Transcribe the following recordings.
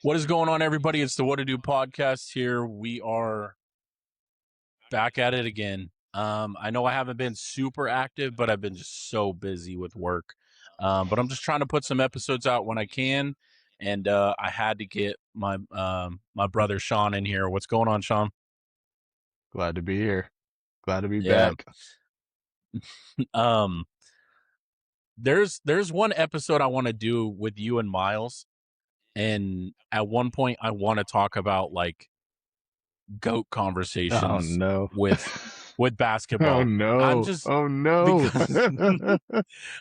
What is going on, everybody? It's the What to Do podcast here. We are back at it again. I know I haven't been super active, but I've been just so busy with work. But I'm just trying to put some episodes out when I can, and I had to get my my brother Sean in here. What's going on, Sean? Glad to be here. Glad to be Yeah. back. Um, there's one episode I want to do with you and Miles, and at one point I want to talk about like GOAT Oh conversations no. with Oh basketball. I'm no. just Oh no. because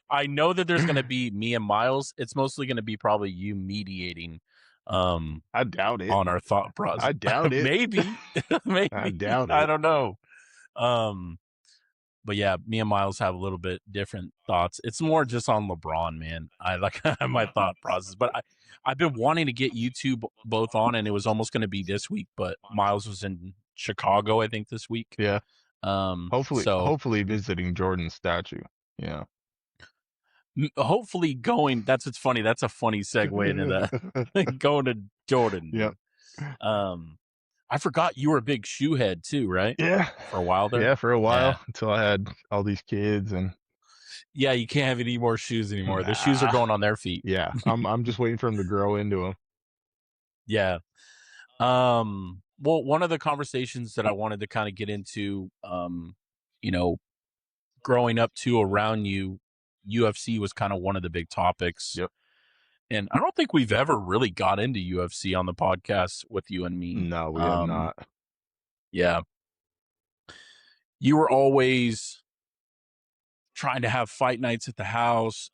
I know that there's going to be me and Miles. It's mostly going to be probably you mediating I doubt it. on our thought process. I doubt it. Maybe I maybe doubt I it. don't know. Um but yeah, me and Miles have a little bit different thoughts. It's more just on LeBron, man. I like my thought process, but I've been wanting to get you two both on, and it was almost going to be this week, but Miles was in Chicago, I think, this week. Yeah. So Hopefully visiting Jordan's statue. Yeah. hopefully going. That's what's funny. That's a funny segue into that. Going to Jordan. Yep. I forgot you were a big shoe head too, right? Yeah. For a while there. Yeah, for a while Yeah. until I had all these kids and Yeah, you can't have any more shoes anymore. The shoes are going on their feet. yeah, I'm just waiting for them to grow into them. Yeah. Well, one of the conversations that I wanted to kind of get into, you know, growing up to around you, UFC was kind of one of the big topics. Yep. And I don't think we've ever really got into UFC on the podcast with you and me. No, we have not. Yeah. You were always trying to have fight nights at the house.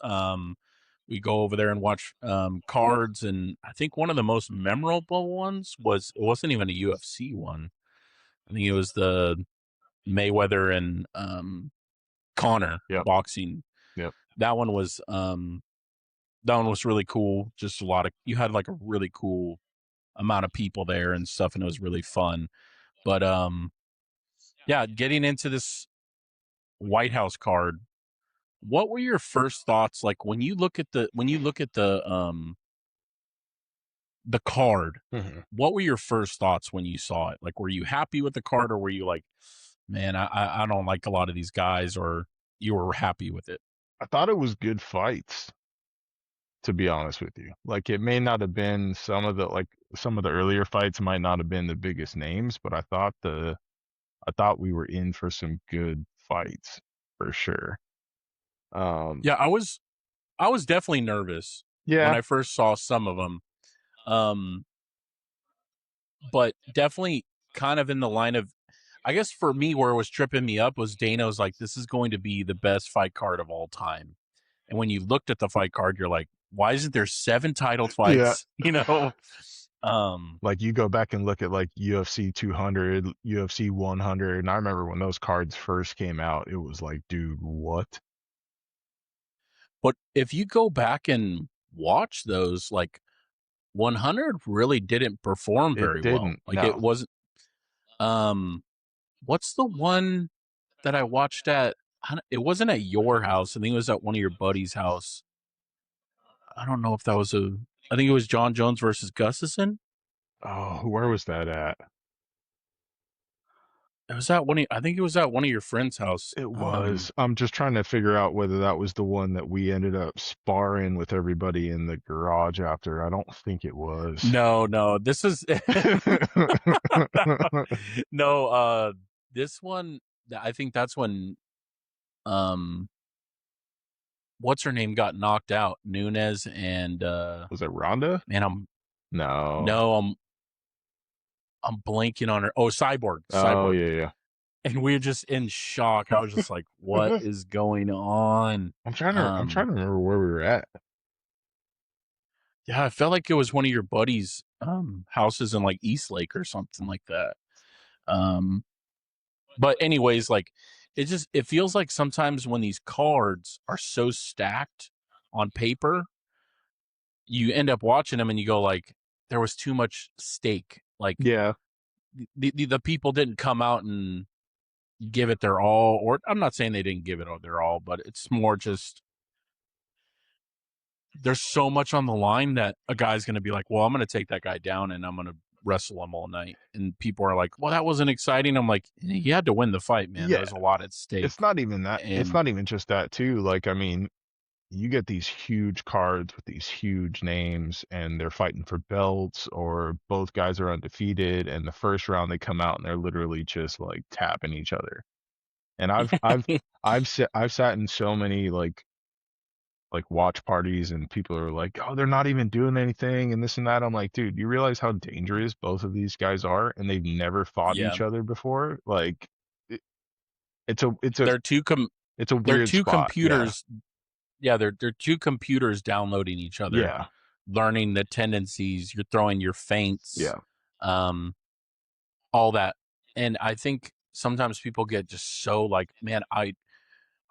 We go over there and watch cards, and I think one of the most memorable ones was, it wasn't even a UFC one. I think it was the Mayweather and Connor boxing. Yep. That one was really cool. Just a lot of, you had like a really cool amount of people there and stuff, and it was really fun. But yeah, getting into this White House card, what were your first thoughts like when you look at the card? Mm-hmm. What were your first thoughts when you saw it? Like, were you happy with the card, or were you like, man, I don't like a lot of these guys, or you were happy with it? I thought it was good fights, to be honest with you. Like, it may not have been some of the earlier fights might not have been the biggest names, but I thought we were in for some good fights for sure. Yeah, I was definitely nervous when I first saw some of them. But definitely kind of in the line of, I guess for me, where it was tripping me up was Dano's like, this is going to be the best fight card of all time. And when you looked at the fight card, you're like, why isn't there 7 title fights? Yeah. You know? Like, you go back and look at like UFC 200, UFC 100, and I remember when those cards first came out, it was like, dude, what? But if you go back and watch those, like 100 really didn't perform very well. Like, it wasn't. What's the one that I watched at? It wasn't at your house. I think it was at one of your buddies' house. I don't know if that was I think it was John Jones versus Gustafson. Oh, where was that at? It was at I think it was at one of your friends' house. It was. I'm just trying to figure out whether that was the one that we ended up sparring with everybody in the garage after. I don't think it was. No, this is no. This one, I think that's when, what's her name got knocked out? Nunes and was it Rhonda? Man, No, I'm blanking on her. Oh, Cyborg. Oh yeah. And we were just in shock. I was just like, what is going on? I'm trying to remember where we were at. Yeah, I felt like it was one of your buddies' houses in like Eastlake or something like that. But anyways, like, it feels like sometimes when these cards are so stacked on paper, you end up watching them and you go like, there was too much stake. Like, Yeah. The people didn't come out and give it their all, or I'm not saying they didn't give it their all, but it's more just, there's so much on the line that a guy's going to be like, well, I'm going to take that guy down and I'm going to wrestle him all night. And people are like, well, that wasn't exciting. I'm like, he had to win the fight, man. There Yeah, was a lot at it's stake. not even that. It's And not even just that too. Like, I mean, you get these huge cards with these huge names and they're fighting for belts or both guys are undefeated and the first round they come out and they're literally just like tapping each other. And I've sat in so many like watch parties and people are like, "Oh, they're not even doing anything and this and that." I'm like, "Dude, you realize how dangerous both of these guys are and they've never fought yeah, each other before?" Like it, it's a they're two it's a they're weird two spot. Yeah. computers. Yeah, they're two computers downloading each other, Yeah. learning the tendencies. You're throwing your feints, Yeah. um, all that. And I think sometimes people get just so like, man, I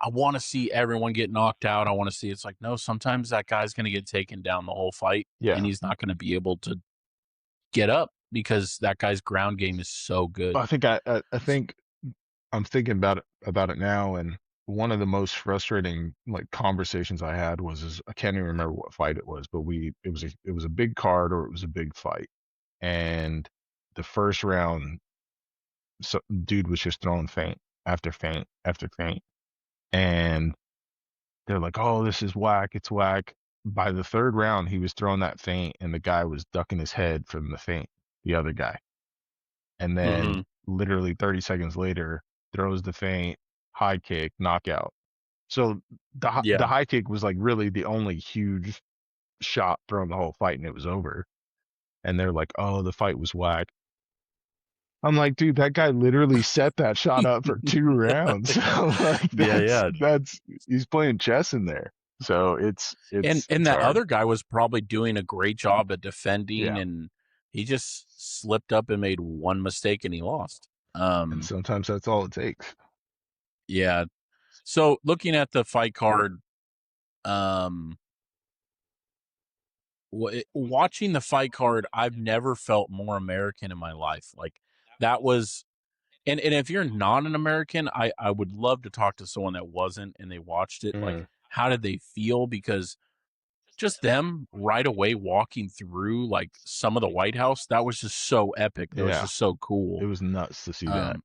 want to see everyone get knocked out. I want to see. It's like, no, sometimes that guy's going to get taken down the whole fight, and Yeah. he's not going to be able to get up because that guy's ground game is so good. I think I'm thinking about it now, and one of the most frustrating like conversations I had was is I can't even remember what fight it was, but it was a big card or it was a big fight, and the first round, so dude was just throwing feint after feint after feint, and they're like, "Oh, this is whack, it's whack." By the third round, he was throwing that feint, and the guy was ducking his head from the feint, the other guy. And Hmm. then literally 30 seconds later, throws the feint, high kick, knockout. So the Yeah. high kick was like really the only huge shot thrown the whole fight, and it was over. And they're like, "Oh, the fight was whack." I'm like, dude, that guy literally set that shot up for 2 rounds. So like Yeah, yeah. that's he's playing chess in there. So And it's that hard. other guy was probably doing a great job at defending, Yeah. and he just slipped up and made one mistake and he lost. And sometimes that's all it takes. Yeah. So looking at the fight card, um, watching the fight card, I've never felt more American in my life. Like that was, and if you're not an American, I would love to talk to someone that wasn't and they watched it. Like, Mm. how did they feel? Because just them right away walking through like some of the White House, that was just so epic. That was Yeah. just so It cool. was nuts to see that. Um,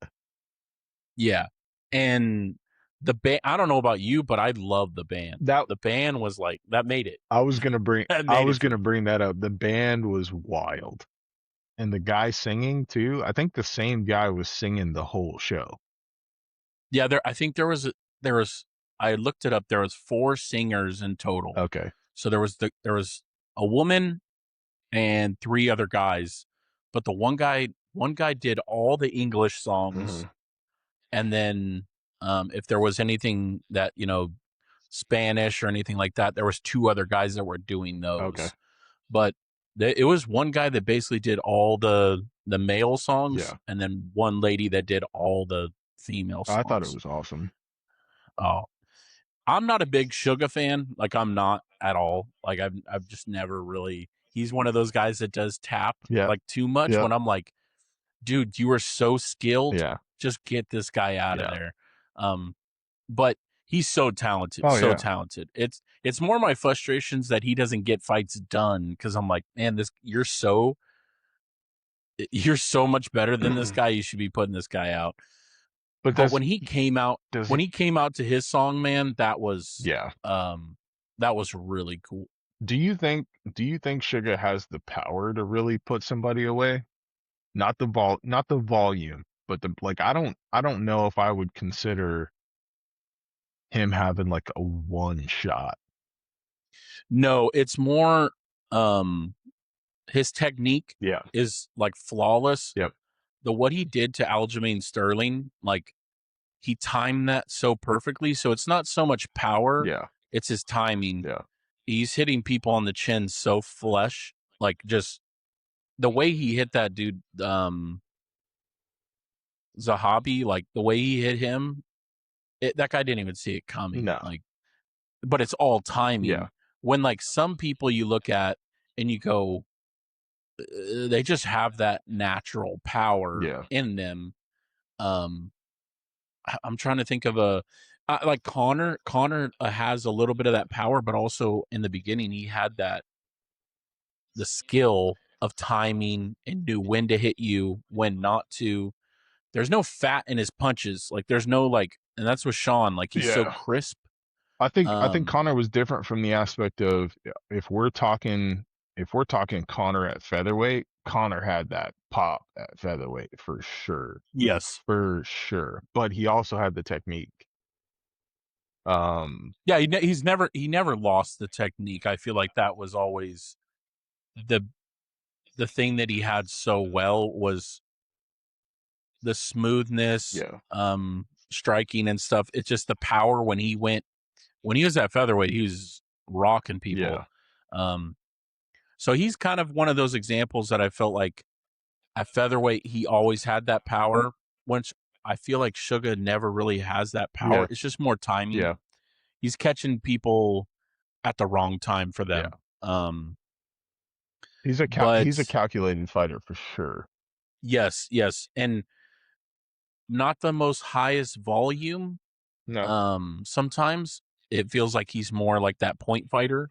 yeah, and the band. I don't know about you, but I love the band. That The band was like that made it. That I made was it for gonna me. bring that up. The band was wild. And the guy singing too, I think the same guy was singing the whole show. Yeah, there. I think there was. I looked it up. There was 4 singers in total. Okay. So there was a woman and 3 other guys, but the one guy did all the English songs, Hmm. and then if there was anything that Spanish or anything like that, there was 2 other guys that were doing Okay. those. But it was one guy that basically did all the male songs, Yeah. and then one lady that did all the female I thought it songs. was awesome. Oh, I'm not a big Suga fan. Like I'm not at all. Like I've just never really. He's one of those guys that does tap Yeah. like too much. Yeah. When I'm like, dude, you are so skilled. Yeah. Just get this guy out of Yeah. there. Um, but he's so talented, Oh so yeah. talented. It's more my frustrations that he doesn't get fights done because I'm like, man, this you're so much better than this guy. You should be putting this guy out. But But does when he he came out to his song, man, yeah. that was really cool. Do you think Sugar has the power to really put somebody away? Not the volume, but the like I don't know if I would consider him having like a one shot. No, it's more his technique Yeah. is like flawless. Yep. The what he did to Aljamain Sterling, like he timed that so perfectly. So it's not so much power, Yeah. it's his timing. Yeah. He's hitting people on the chin so flush, like just the way he hit that dude, Zahabi, like the way he hit him, that guy didn't even see it coming. No. Like, but it's all Yeah. timing. When like some people you look at and you go, they just have that natural power Yeah. in them. Um, I'm trying to think of Like Connor has a little bit of that power, but also in the beginning he had the skill of timing and knew when to hit you, when not to. There's no fat in his punches. Like there's no like, and that's with Sean. Like he's so Yeah. crisp. I think Connor was different from the aspect of if we're talking Connor at featherweight, Connor had that pop at featherweight for sure. Yes. For sure. But he also had the technique. Yeah, he never lost the technique. I feel like that was always the thing that he had so well was the smoothness, Yeah. striking and stuff. It's just the power when he was at featherweight, he was rocking people. Yeah. So he's kind of one of those examples that I felt like at featherweight he always had that power, which I feel like Suga never really has that power. Yeah. It's just more timing. Yeah. He's catching people at the wrong time for them. Yeah. He's a But calculated fighter for sure. yes, and not the most highest volume. No. Sometimes it feels like he's more like that point fighter,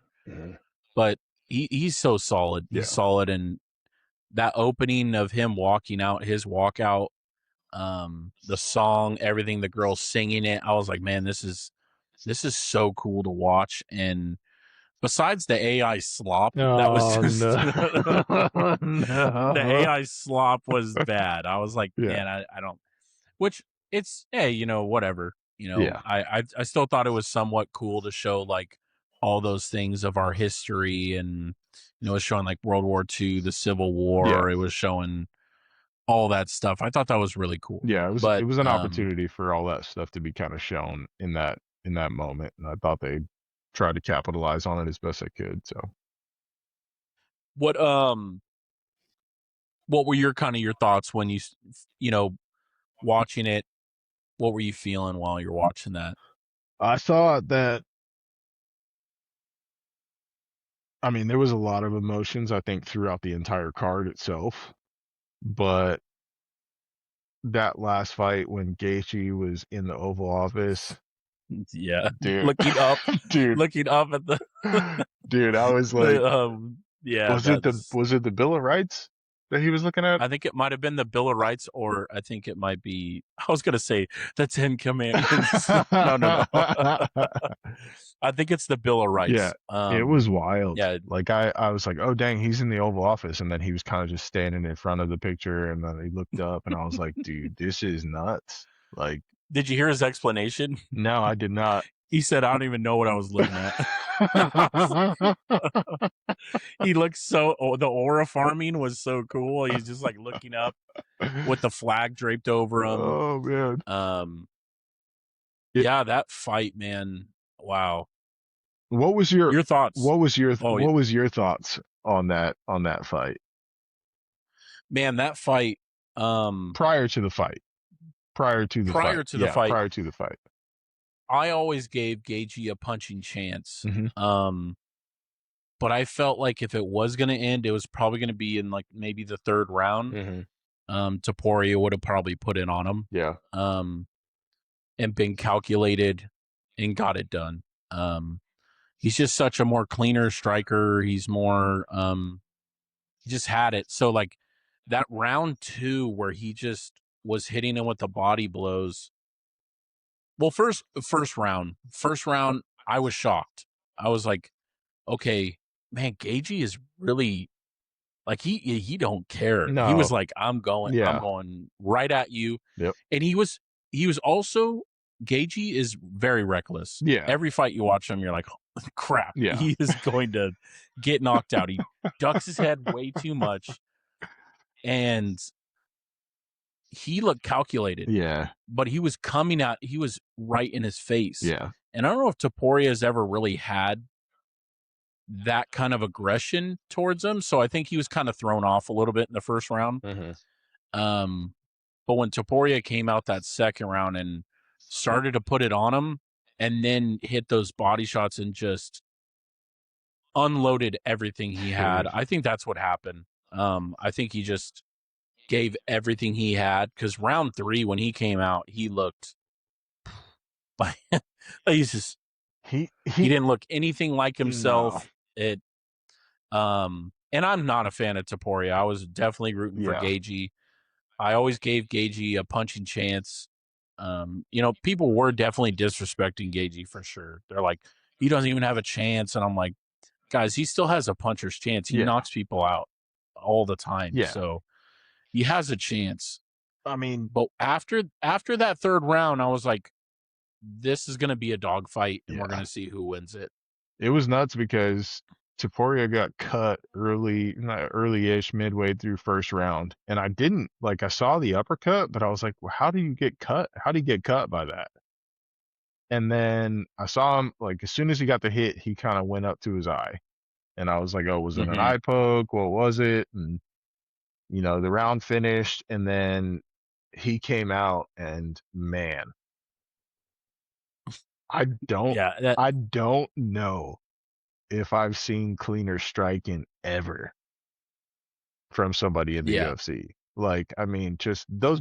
but he's so solid. He's solid, and that opening of him walking out, his walkout, the song, everything, the girls singing it, I was like, man, this is so cool to watch. And besides the AI slop, that was just no. the AI slop was bad. I was like, Yeah. man, I don't. Which it's hey, whatever. Yeah. I still thought it was somewhat cool to show like all those things of our history, and it was showing like World War II, the Civil War. Yeah. It was showing all that stuff. I thought that was really cool. Yeah, But it was an opportunity for all that stuff to be kind of shown in that moment, and I thought they tried to capitalize on it as best they could. So what were your thoughts when watching it? What were you feeling while you're watching that? I thought that, I mean, there was a lot of emotions, I think, throughout the entire card itself, but that last fight when Gaethje was in the Oval Office, Yeah, dude, looking up at the dude, I was like, yeah, was it the Bill of Rights that he was looking at? I think it might have been the Bill of Rights, or I think it might be. I was gonna say the Ten Commandments. No. I think it's the Bill of Rights. Yeah, it was wild. Yeah, like I was like, oh dang, he's in the Oval Office, and then he was kind of just standing in front of the picture, and then he looked up, and I was like, dude, this is nuts. Like, did you hear his explanation? No, I did not. He said, I don't even know what I was looking at. He looked the aura farming was so cool. He's just like looking up with the flag draped over him. Oh man. Yeah, that fight, man. Wow. What was your thoughts? What was your thoughts on that fight? Man, that fight. Prior to the fight. I always gave Gaethje a punching chance. Mm-hmm. But I felt like if it was going to end, it was probably going to be in like maybe the third round. Mm-hmm. Topuria would have probably put it on him. Yeah. And been calculated and got it done. He's just such a more cleaner striker. He's more, he just had it. So like that round 2 where he just was hitting him with the body blows. Well, first round, I was shocked. I was like, okay, man, Gaethje is really like he don't care. No. He was like, I'm going right at you. Yep. And he was also, Gaethje is very reckless. Yeah. Every fight you watch him, you're like, crap. Yeah. He is going to get knocked out. He ducks his head way too much. And he looked calculated. Yeah. But he was he was right in his face. Yeah. And I don't know if Topuria has ever really had that kind of aggression towards him. So I think he was kind of thrown off a little bit in the first round. Mm-hmm. But when Topuria came out that second round and started to put it on him and then hit those body shots and just unloaded everything he had, I think that's what happened. I think he just gave everything he had, because round 3, when he came out, he looked He's just he he didn't look anything like no. himself. And I'm not a fan of Topuria. I was definitely rooting for Yeah. Gaethje. I always gave Gaethje a punching chance. People were definitely disrespecting Gaethje for sure. They're like, he doesn't even have a chance, and I'm like, guys, he still has a puncher's chance. He Yeah. knocks people out all the time, Yeah. so he has a chance. I mean, But after that third round, I was like, this is going to be a dogfight, and we're going to see who wins it. It was nuts because Taporia got cut early-ish, midway through first round, and I didn't I saw the uppercut, but I was like, well, how do you get cut? How do you get cut by that? And then I saw him as soon as he got the hit, he kind of went up to his eye, and I was like, oh, was it an eye poke? What was it? And the round finished, and then he came out, and man, I don't know if I've seen cleaner striking ever from somebody in the UFC. Just those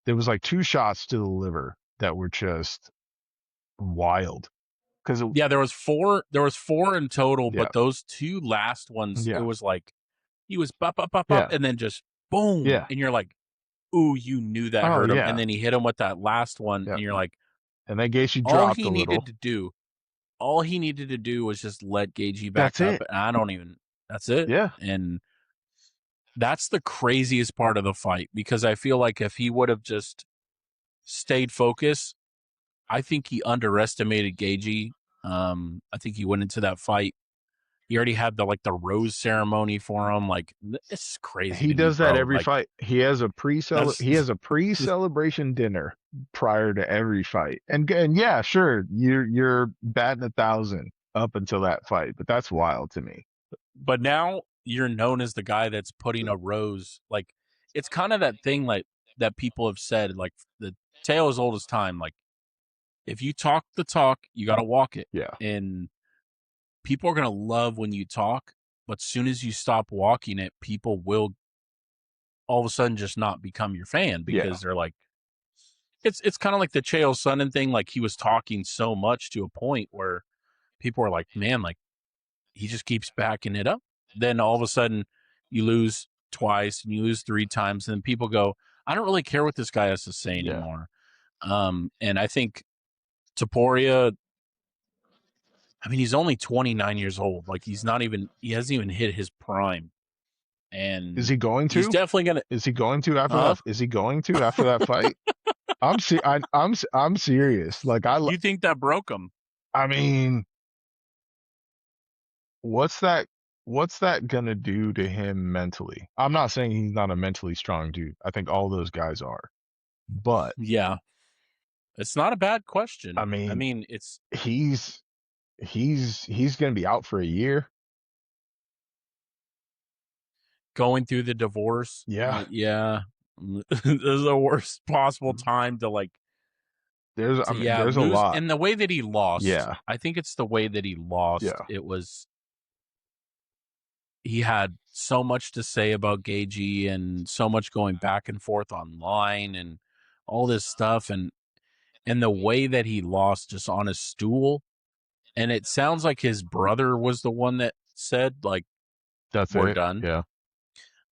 there was 2 shots to the liver that were just wild. There was 4 in total, Yeah. but those 2 last ones, Yeah. it was like he was bop, bop, bop, Yeah. bop, and then just boom. Yeah. And you're like, ooh, you knew that hurt him. Yeah. And then he hit him with that last one, and you're like, and then Gaethje dropped a little. All he needed to do was just let Gaethje back up. And that's it. Yeah. And that's the craziest part of the fight, because I feel like if he would have just stayed focused, I think he underestimated Gaethje. I think he went into that fight. He already had the rose ceremony for him. This is crazy. He does that every fight. He has a pre-celebration dinner prior to every fight. And yeah, sure, you're batting 1,000 up until that fight, but that's wild to me. But now you're known as the guy that's putting a rose. It's kind of that thing that people have said, the tale as old as time. If you talk the talk, you got to walk it. Yeah. And people are going to love when you talk, but as soon as you stop walking it, people will all of a sudden just not become your fan, because they're like, it's kind of like the Chael Sonnen thing. He was talking so much to a point where people are like, man, he just keeps backing it up. Then all of a sudden you lose twice and you lose 3 times, and then people go, I don't really care what this guy has to say anymore. And I think Topuria, he's only 29 years old. He hasn't even hit his prime. And is he going to? He's definitely gonna. Is he going to after that? Is he going to after that fight? I'm serious. You think that broke him? What's that gonna do to him mentally? I'm not saying he's not a mentally strong dude. I think all those guys are. But yeah, it's not a bad question. It's he's gonna be out for a year. Going through the divorce. Yeah. This is the worst possible time to there's a lot. And the way that he lost. Yeah. I think it's the way that he lost. Yeah. It was, he had so much to say about Gaethje and so much going back and forth online and all this stuff, and the way that he lost just on his stool. And it sounds like his brother was the one that said, that's we're it. done. Yeah.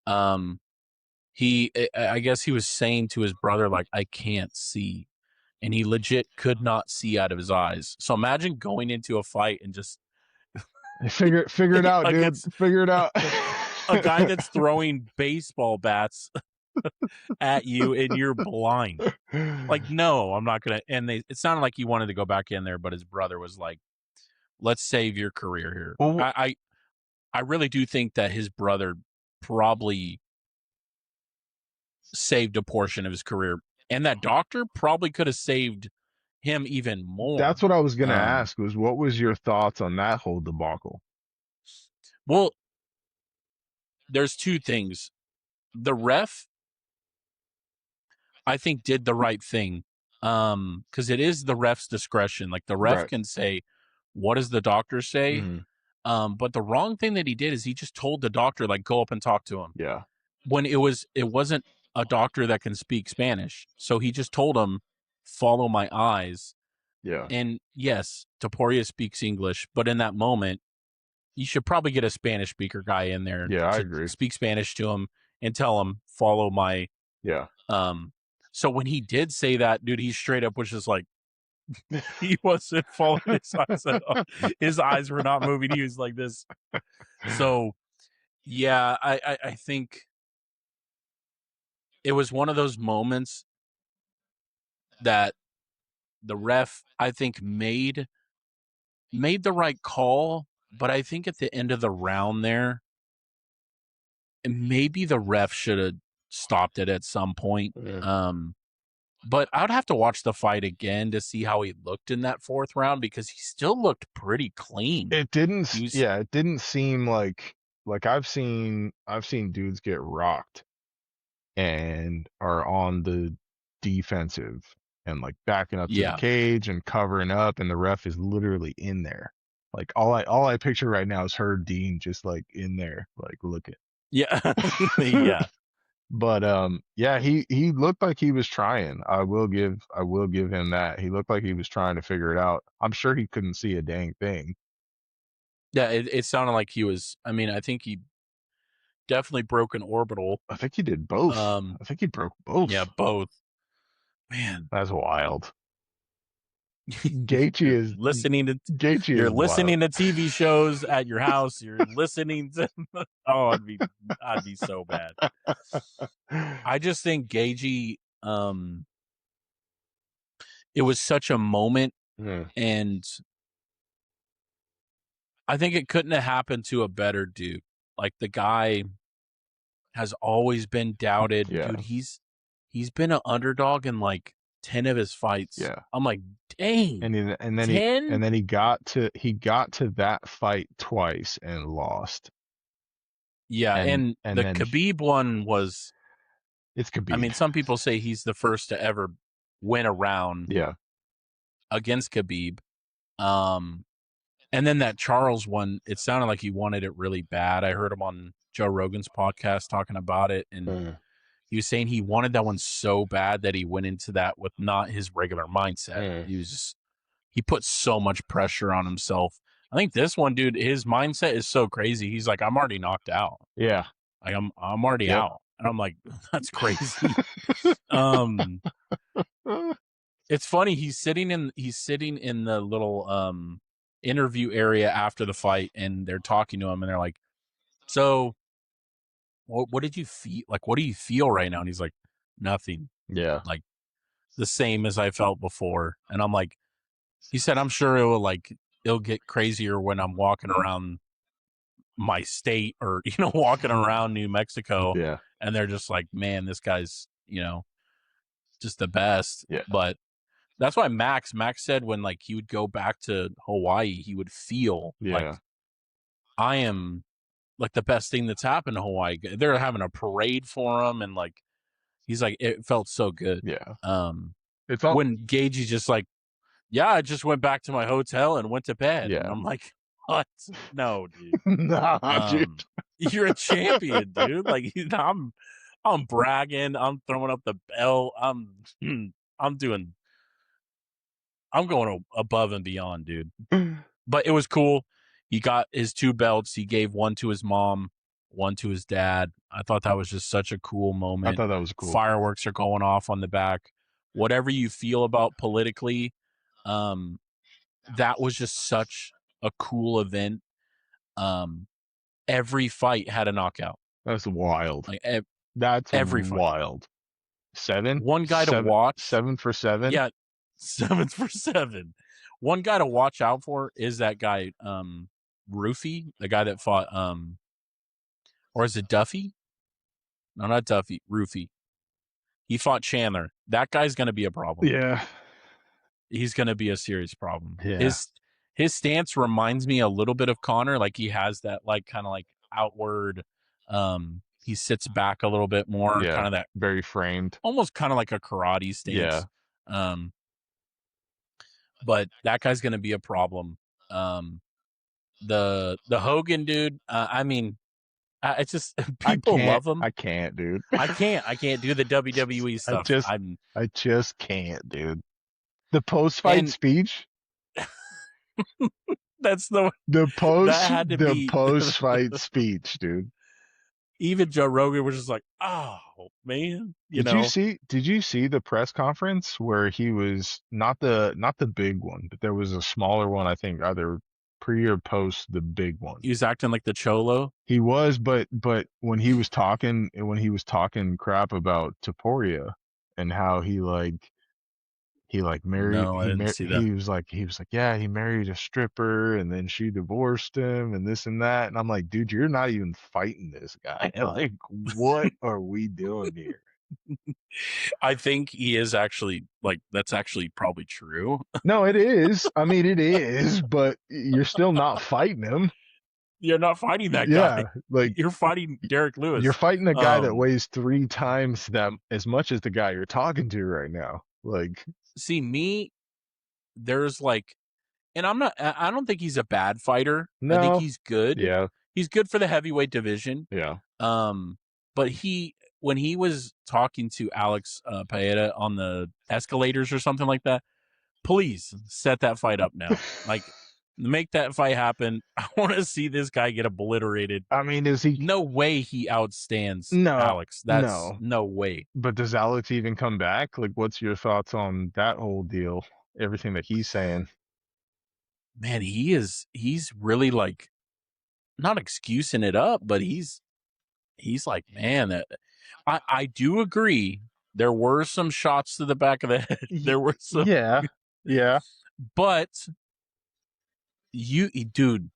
I guess he was saying to his brother, I can't see. And he legit could not see out of his eyes. So imagine going into a fight and just figure it out, dude. Figure it out. A guy that's throwing baseball bats at you and you're blind. No, I'm not gonna. And it sounded like he wanted to go back in there, but his brother was like, let's save your career here. Well, I really do think that his brother probably saved a portion of his career, and that doctor probably could have saved him even more. That's what I was going to ask, was what was your thoughts on that whole debacle? Well, there's 2 things. The ref, I think, did the right thing, because it is the ref's discretion. The ref can say, what does the doctor say? Mm-hmm. But the wrong thing that he did is he just told the doctor, go up and talk to him. Yeah. When it wasn't a doctor that can speak Spanish. So he just told him, follow my eyes. Yeah. And yes, Topuria speaks English, but in that moment, you should probably get a Spanish speaker guy in there Yeah, I to agree. speak Spanish to him and tell him, follow my, Yeah. So when he did say that, dude, he straight up was just like, he wasn't following his eyes at all. His eyes were not moving. He was like this. So yeah, I think it was one of those moments that the ref, I think, made the right call, but I think at the end of the round there, maybe the ref should have stopped it at some point. Yeah. But I would have to watch the fight again to see how he looked in that fourth round because he still looked pretty clean. It didn't. He was, Yeah, it didn't seem like I've seen dudes get rocked and are on the defensive and like backing up to the yeah, cage and covering up, and the ref is literally in there. Like all I picture right now is her Dean just like in there, like looking. yeah, yeah. But yeah, he looked like he was trying. I will give him that. He looked like he was trying to figure it out. I'm sure he couldn't see a dang thing. Yeah, it sounded like he was. I mean, I think he definitely broke an orbital. I think he did both. I think he broke both. Yeah, both. Man, That's wild. Gaethje is listening to Gaethje you're is listening wild. to TV shows at your house. You're listening to oh, I'd be so bad. I just think Gaethje, it was such a moment, and I think it couldn't have happened to a better dude. Like the guy has always been doubted. Yeah. Dude, he's been an underdog in like 10 of his fights. Yeah. I'm like, dang. And then 10? he got to that fight twice and lost. Yeah, and the Khabib one was, it's Khabib. I mean, some people say he's the first to ever win a round against Khabib. And then that Charles one, it sounded like he wanted it really bad. I heard him on Joe Rogan's podcast talking about it, and he was saying he wanted that one so bad that he went into that with not his regular mindset. He was just, he put so much pressure on himself. I think this one, dude, his mindset is so crazy. He's like, I'm already knocked out. Yeah. Like I'm already out. And I'm like, that's crazy. It's funny. He's sitting in the little interview area after the fight, and they're talking to him, and they're like, so what did you feel? Like, what do you feel right now? And he's like, nothing. Yeah. Like the same as I felt before. And I'm like, he said, I'm sure it'll get crazier when I'm walking around my state or, walking around New Mexico. Yeah. And they're just like, man, this guy's, just the best. Yeah. But that's why Maxx said when like he would go back to Hawaii, he would feel like I am like the best thing that's happened to Hawaii. They're having a parade for him, and like he's like, it felt so good. Yeah. It's all when Gaethje's just like, yeah, I just went back to my hotel and went to bed. Yeah. And I'm like, what? No, dude. Nah, dude. You're a champion, dude. Like I'm bragging. I'm throwing up the belt. I'm going above and beyond, dude. But it was cool. He got his 2 belts. He gave one to his mom, one to his dad. I thought that was just such a cool moment. I thought that was cool. Fireworks are going off on the back. Whatever you feel about politically, that was just such a cool event. Every fight had a knockout. That's wild. Like that's every wild. Fight. 7? One guy to watch. 7 for 7? Yeah, 7 for 7. One guy to watch out for is that guy, Rufy, the guy that fought, or is it Duffy? No, not Duffy, Rufy. He fought Chandler. That guy's going to be a problem. Yeah. He's going to be a serious problem. Yeah. His stance reminds me a little bit of Conor. Like he has that like kind of like outward, he sits back a little bit more, kind of that very framed, almost kind of like a karate stance. Yeah. But that guy's going to be a problem. The Hogan dude, I mean, it's just people love him. I can't, dude. I can't do the WWE stuff. I just can't, dude. The post-fight And speech. that's that had to The be post-fight speech, dude. even Joe Rogan was just like, oh man, Did you see the press conference where he was not the big one, but there was a smaller one, I think either pre or post the big one. he was acting like the cholo. He was, but when he was talking crap about Topuria and how he married No, I didn't see that. he was like yeah, he married a stripper and then she divorced him and this and that, and I'm like, dude, you're not even fighting this guy. Like, what are we doing here? I think he is actually like that's actually probably true. No, it is. I mean, it is, but you're still not fighting him. You're not fighting that Yeah, guy. like You're fighting Derek Lewis. you're fighting a guy that weighs 3 times that as much as the guy you're talking to right now. Like, see me, there's like, and I don't think he's a bad fighter. I think no, he's good. yeah, He's good for the heavyweight division. yeah. But when he was talking to Alex Paeta on the escalators or something like that, please set that fight up now. Like, make that fight happen. I want to see this guy get obliterated. I mean, is he? No way he outstands No, Alex. That's no. no way. But does Alex even come back? Like, what's your thoughts on that whole deal? Everything that he's saying. Man, he's really like not excusing it up, but he's like, man, I do agree. There were some shots to the back of the head. There were some, yeah. but dude,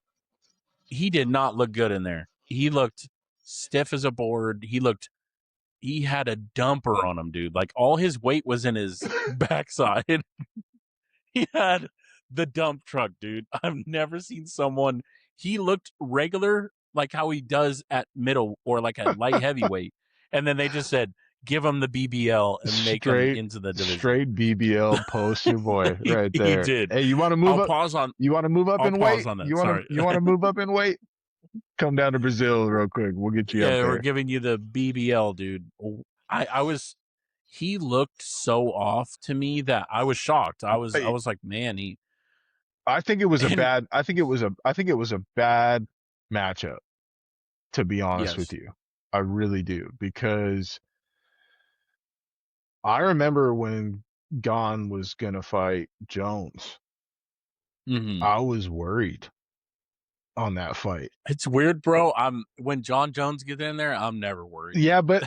he did not look good in there. He looked stiff as a board. He had a dumper on him, dude. Like, all his weight was in his backside. He had the dump truck, dude. I've never seen someone. He looked regular, like how he does at middle or like a light heavyweight. And then they just said, give him the BBL and make him into the division. Straight BBL post your boy right there. He did. Hey, you want to move I'll up? pause on. You want to move up I'll in pause weight? on that. You want to move up in weight? Come down to Brazil real quick. We'll get you up there. We're giving you the BBL, dude. He looked so off to me that I was shocked. I was like, man, I think it was a bad matchup, to be honest with you. I really do, because I remember when Gon was gonna fight Jones. Mm-hmm. I was worried on that fight. It's weird, bro. When John Jones gets in there, I'm never worried. Yeah, but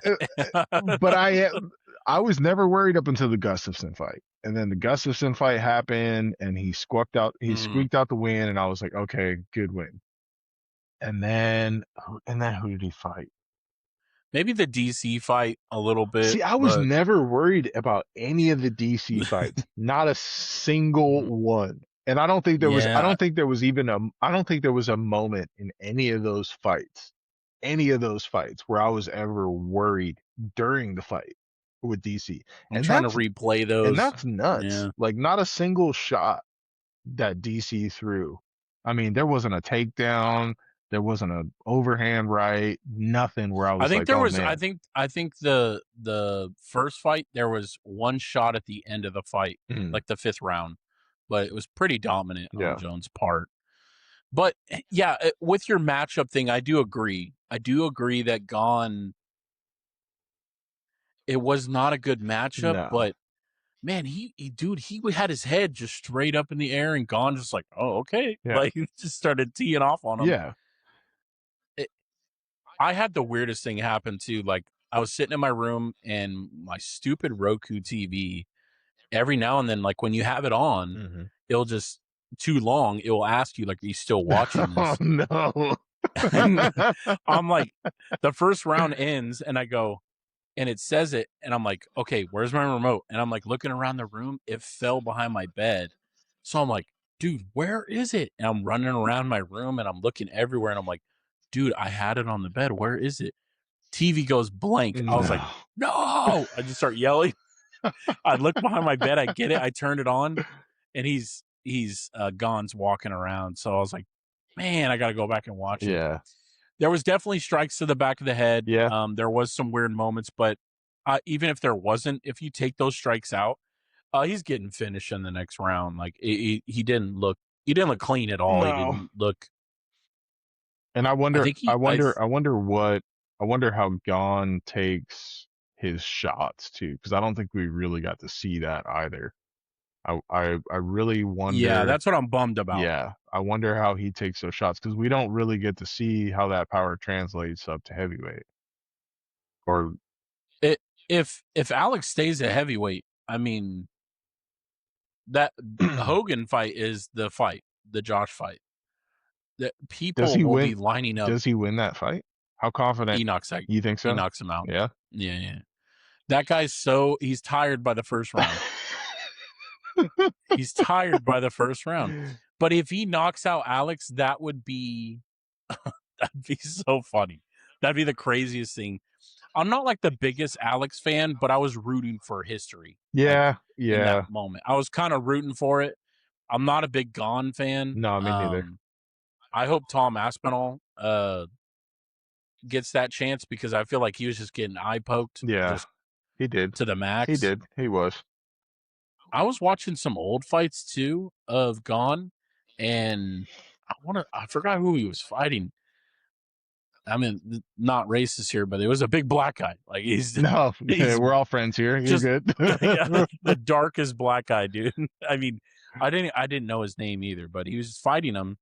I was never worried up until the Gustafsson fight. And then the Gustafsson fight happened and he squeaked out the win, and I was like, okay, good win. And then who did he fight? Maybe the DC fight a little bit. See, I was never worried about any of the DC fights. Not a single one. And I don't think there was a moment in any of those fights where I was ever worried during the fight with DC. I'm trying to replay those. And that's nuts. Yeah. Like, not a single shot that DC threw. I mean, there wasn't a takedown, there wasn't an overhand right, nothing where I was I think the first fight, there was one shot at the end of the fight, like the 5th round, but it was pretty dominant on Jones' part. But yeah, with your matchup thing, I do agree that Gon, it was not a good matchup, but man, he had his head just straight up in the air, and Gon just like, oh, okay. Yeah. Like, he just started teeing off on him. Yeah. I had the weirdest thing happen too. Like, I was sitting in my room and my stupid Roku TV, every now and then, like when you have it on, it'll just too long. It will ask you, like, are you still watching this? Oh no. I'm like, the first round ends and I go, and it says it, and I'm like, okay, where's my remote? And I'm like looking around the room. It fell behind my bed. So I'm like, dude, where is it? And I'm running around my room and I'm looking everywhere, and I'm like, dude, I had it on the bed. Where is it? TV goes blank. I was like, no. I just start yelling. I look behind my bed. I get it. I turned it on, and he's Gon's walking around. So I was like, man, I got to go back and watch it. Yeah. There was definitely strikes to the back of the head. Yeah. There was some weird moments, but even if there wasn't, if you take those strikes out, He's getting finished in the next round. Like he didn't look clean at all. He No. didn't look. And I I wonder, think I wonder how Gon takes his shots too, because I don't think we really got to see that either. I really wonder. Yeah, that's what I'm bummed about. Yeah, I wonder how he takes those shots because we don't really get to see how that power translates up to heavyweight. Or if Alex stays at heavyweight, I mean, that Hogan fight is the fight, the Josh fight. That people will be lining up. Does he win that fight? How confident? He knocks that. You think so? He knocks him out. Yeah. Yeah. That guy's he's tired by the first round. He's tired by the first round. But if he knocks out Alex, that would be that'd be so funny. That'd be the craziest thing. I'm not like the biggest Alex fan, but I was rooting for history. Yeah, in that moment. I was kind of rooting for it. I'm not a big Gon fan. No, me neither. I hope Tom Aspinall gets that chance because I feel like he was just getting eye poked. Yeah, he did. To the max. He did. He was. I was watching some old fights too of Gon, and I forgot who he was fighting. I mean, not racist here, but it was a big black guy. Like we're all friends here. You're good. The darkest black guy, dude. I mean, I didn't know his name either, but he was fighting him,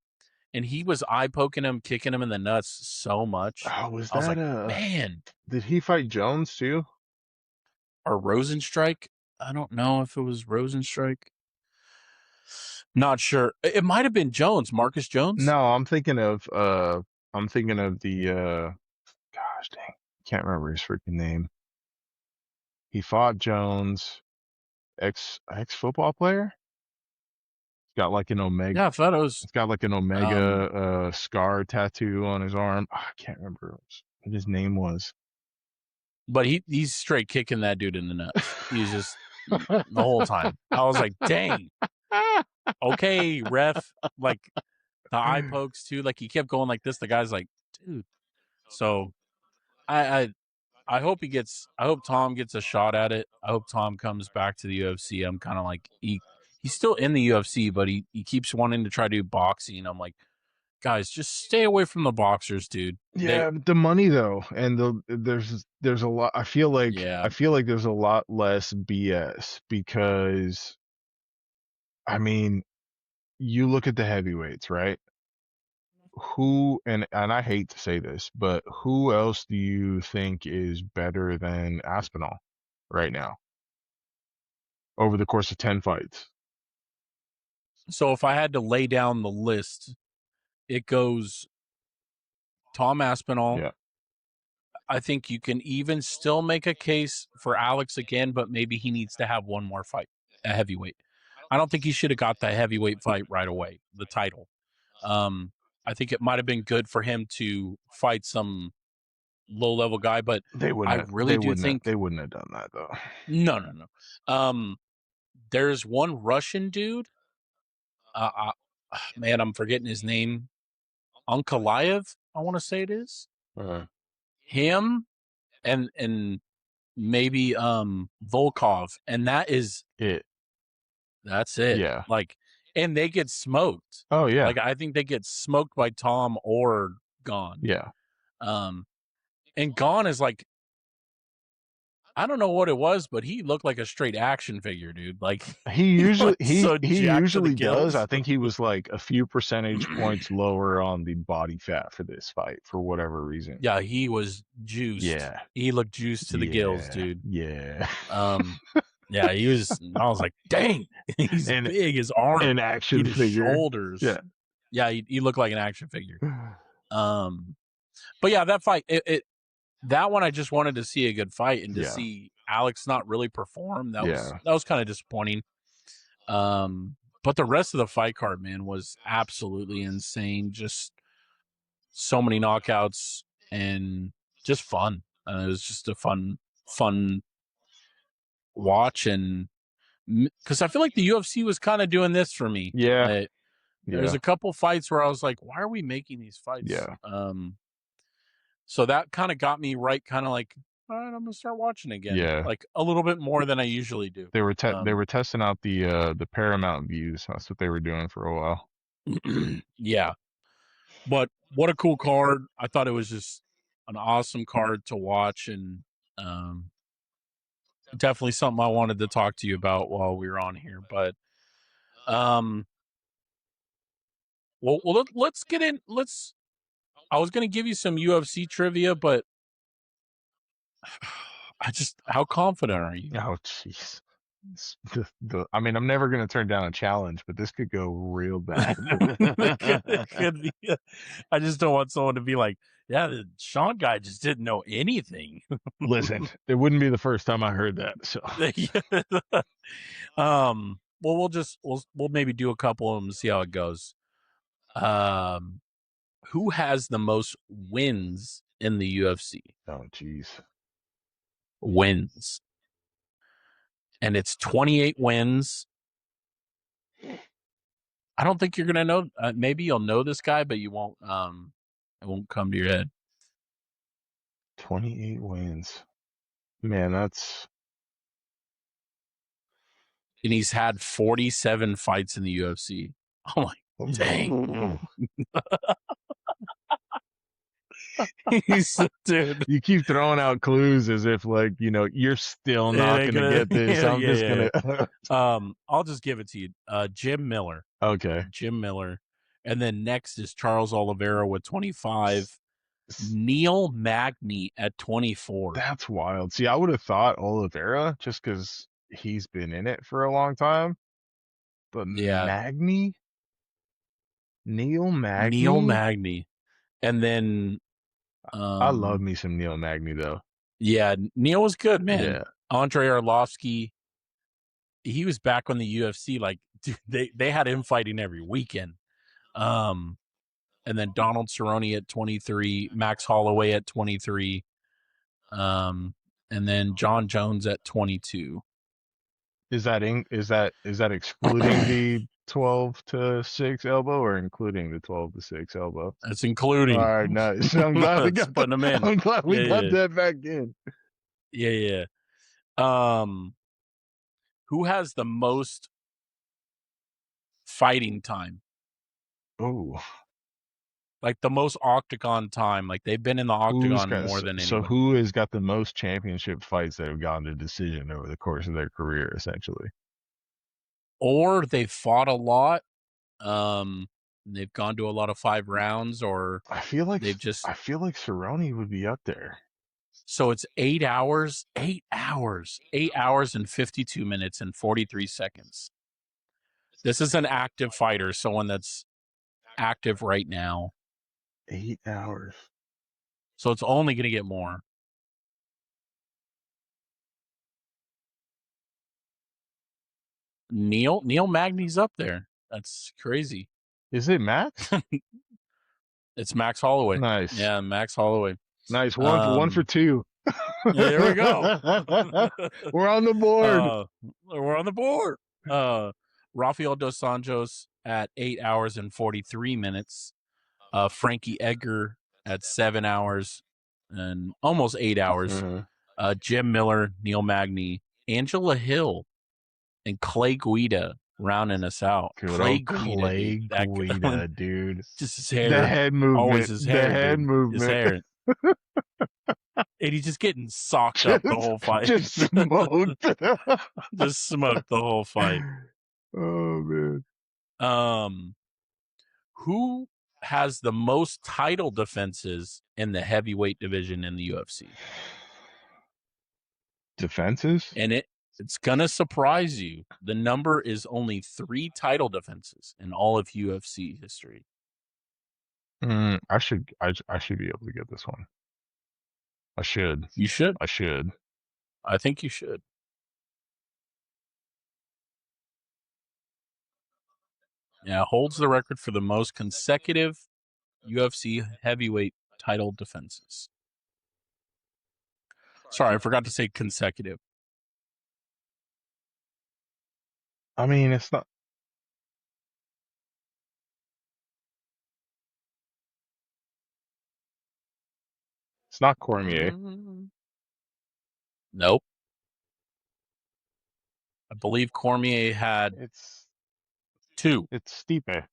and he was eye poking him, kicking him in the nuts so much. Oh, I was like, man? Did he fight Jones too? Or Rosenstrike? I don't know if it was Rosenstrike. Not sure. It might have been Jones, Marcus Jones. No, I'm thinking of the gosh dang, can't remember his freaking name. He fought Jones, ex football player. He's got like an Omega. Yeah, I thought it was. It's got like an Omega scar tattoo on his arm. I can't remember what his name was. But he's straight kicking that dude in the nuts. He's just the whole time. I was like, dang. Okay, ref. Like the eye pokes too. Like he kept going like this. The guy's like, dude. So I hope I hope Tom gets a shot at it. I hope Tom comes back to the UFC. I'm kind of like he's still in the UFC, but he keeps wanting to try to do boxing. I'm like, guys, just stay away from the boxers, dude. Yeah, the money though, and there's a lot. I feel like there's a lot less BS because, I mean, you look at the heavyweights, right? Who and I hate to say this, but who else do you think is better than Aspinall right now over the course of 10 fights? So if I had to lay down the list, it goes Tom Aspinall. Yeah. I think you can even still make a case for Alex again, but maybe he needs to have one more fight at heavyweight. I don't think he should have got that heavyweight fight right away, the title. I think it might have been good for him to fight some low-level guy, but they wouldn't have done that though. No. There's one Russian dude. Man, I'm forgetting his name. Ankalaev, I want to say it is. Him and maybe Volkov, and that is it. That's it. Yeah. Like, and they get smoked. Oh yeah. Like I think they get smoked by Tom or Gon. Yeah. And Gon is like, I don't know what it was, but he looked like a straight action figure, dude. Like he usually does. I think he was like a few percentage points lower on the body fat for this fight for whatever reason. Yeah, he was juiced. Yeah. He looked juiced to the gills, dude. Yeah. Yeah, he was. I was like, dang, he's big. His arm, an action figure, shoulders. Yeah, he looked like an action figure. But yeah, that fight, that one, I just wanted to see a good fight and to see Alex not really perform. That was kind of disappointing. But the rest of the fight card, man, was absolutely insane. Just so many knockouts and just fun. It was just a fun watch, and because I feel like the UFC was kind of doing this for me. There's a couple fights where I was like, why are we making these fights? So that kind of got me right, kind of like, all right, I'm gonna start watching again, Yeah, like a little bit more than I usually do. they were testing out the Paramount views. That's what they were doing for a while. Yeah, but what a cool card! I thought it was just an awesome card to watch, and um, definitely something I wanted to talk to you about while we were on here. But um, let's get in. Let's. I was gonna give you some UFC trivia, but how confident are you? Oh, jeez. I mean, I'm never gonna turn down a challenge, but this could go real bad. It could be. I just don't want someone to be like, "Yeah, the Sean guy just didn't know anything." Listen, it wouldn't be the first time I heard that. So, Well, we'll maybe do a couple of them and see how it goes. Um, who has the most wins in the UFC? oh, jeez. Wins, and it's 28 wins. I don't think you're gonna know. Maybe you'll know this guy, but you won't. It won't come to your head. 28 wins. Man, that's And he's had 47 fights in the UFC. I'm like, dang. Dude. You keep throwing out clues as if like, you're still not gonna get this. I'm just Yeah. gonna I'll just give it to you. Jim Miller. Okay. Jim Miller. And then next is Charles Oliveira with 25. Neil Magny at 24. That's wild. See, I would have thought Oliveira just because he's been in it for a long time. But Yeah. Neil Magny? Neil Magny. And then I love me some Neil Magny though. Yeah, Neil was good, man. Yeah. Andre Arlovsky, he was back on the UFC. Like, dude, they had him fighting every weekend. And then Donald Cerrone at 23, Max Holloway at 23, and then John Jones at 22. Is that excluding the 12-6 elbow or including the 12-6 elbow? That's including. All right, nice. I'm glad we got putting them in. I'm glad we got that back in. Yeah. Who has the most fighting time? Oh. Like the most octagon time. Like they've been in the octagon more than anyone. So who has got the most championship fights that have gone to decision over the course of their career, essentially? Or they've fought a lot. They've gone to a lot of 5 rounds, or I feel like Cerrone would be up there. So it's 8 hours, 8 hours and 52 minutes and 43 seconds. This is an active fighter, someone that's active right now. 8 hours. So it's only going to get more. Neil Magny's up there. That's crazy. Is it Max? It's Max Holloway. Nice. Yeah, Max Holloway. Nice. One for two. There we go. We're on the board. We're on the board. Rafael Dos Anjos at 8 hours and 43 minutes. Frankie Edgar at 7 hours and almost 8 hours. Jim Miller, Neil Magny, Angela Hill, and Clay Guida rounding us out. Clay Guida, dude. Just his hair. The head movement. Always his hair. The head movement. His hair. And he's just getting socked up the whole fight. Just smoked. Just smoked the whole fight. Oh, man. Who has the most title defenses in the heavyweight division in the UFC? Defenses? And it's gonna surprise you. The number is only 3 title defenses in all of UFC history. I should be able to get this one. I should. You should. I should. I think you should. Yeah, holds the record for the most consecutive UFC heavyweight title defenses. Sorry, I forgot to say consecutive. I mean, it's not. It's not Cormier. Nope. I believe Cormier had It's 2. Stipe.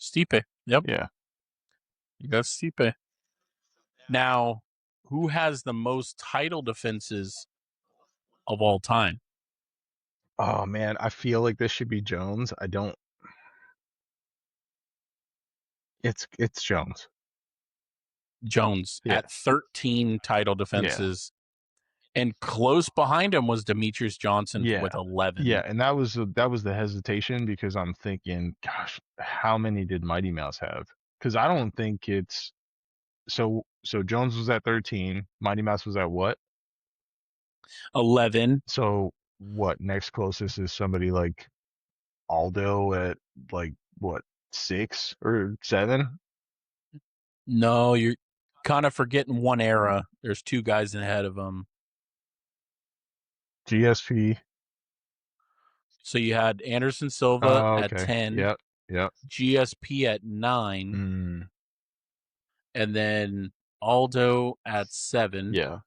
Stipe. Yep. Yeah. You got Stipe. Now, who has the most title defenses of all time? Oh man, I feel like this should be Jones. I don't. It's Jones. Jones Yeah. at 13 title defenses. And close behind him was Demetrius Johnson with 11. Yeah, and that was the hesitation because I'm thinking, gosh, how many did Mighty Mouse have? Because I don't think it's so Jones was at 13, Mighty Mouse was at what? 11. So what? Next closest is somebody like Aldo at like what, 6 or 7? No, you're kind of forgetting one era. There's 2 guys ahead of him. GSP. So you had Anderson Silva at Okay. 10. Yep. GSP at 9. And then Aldo at 7. Yeah.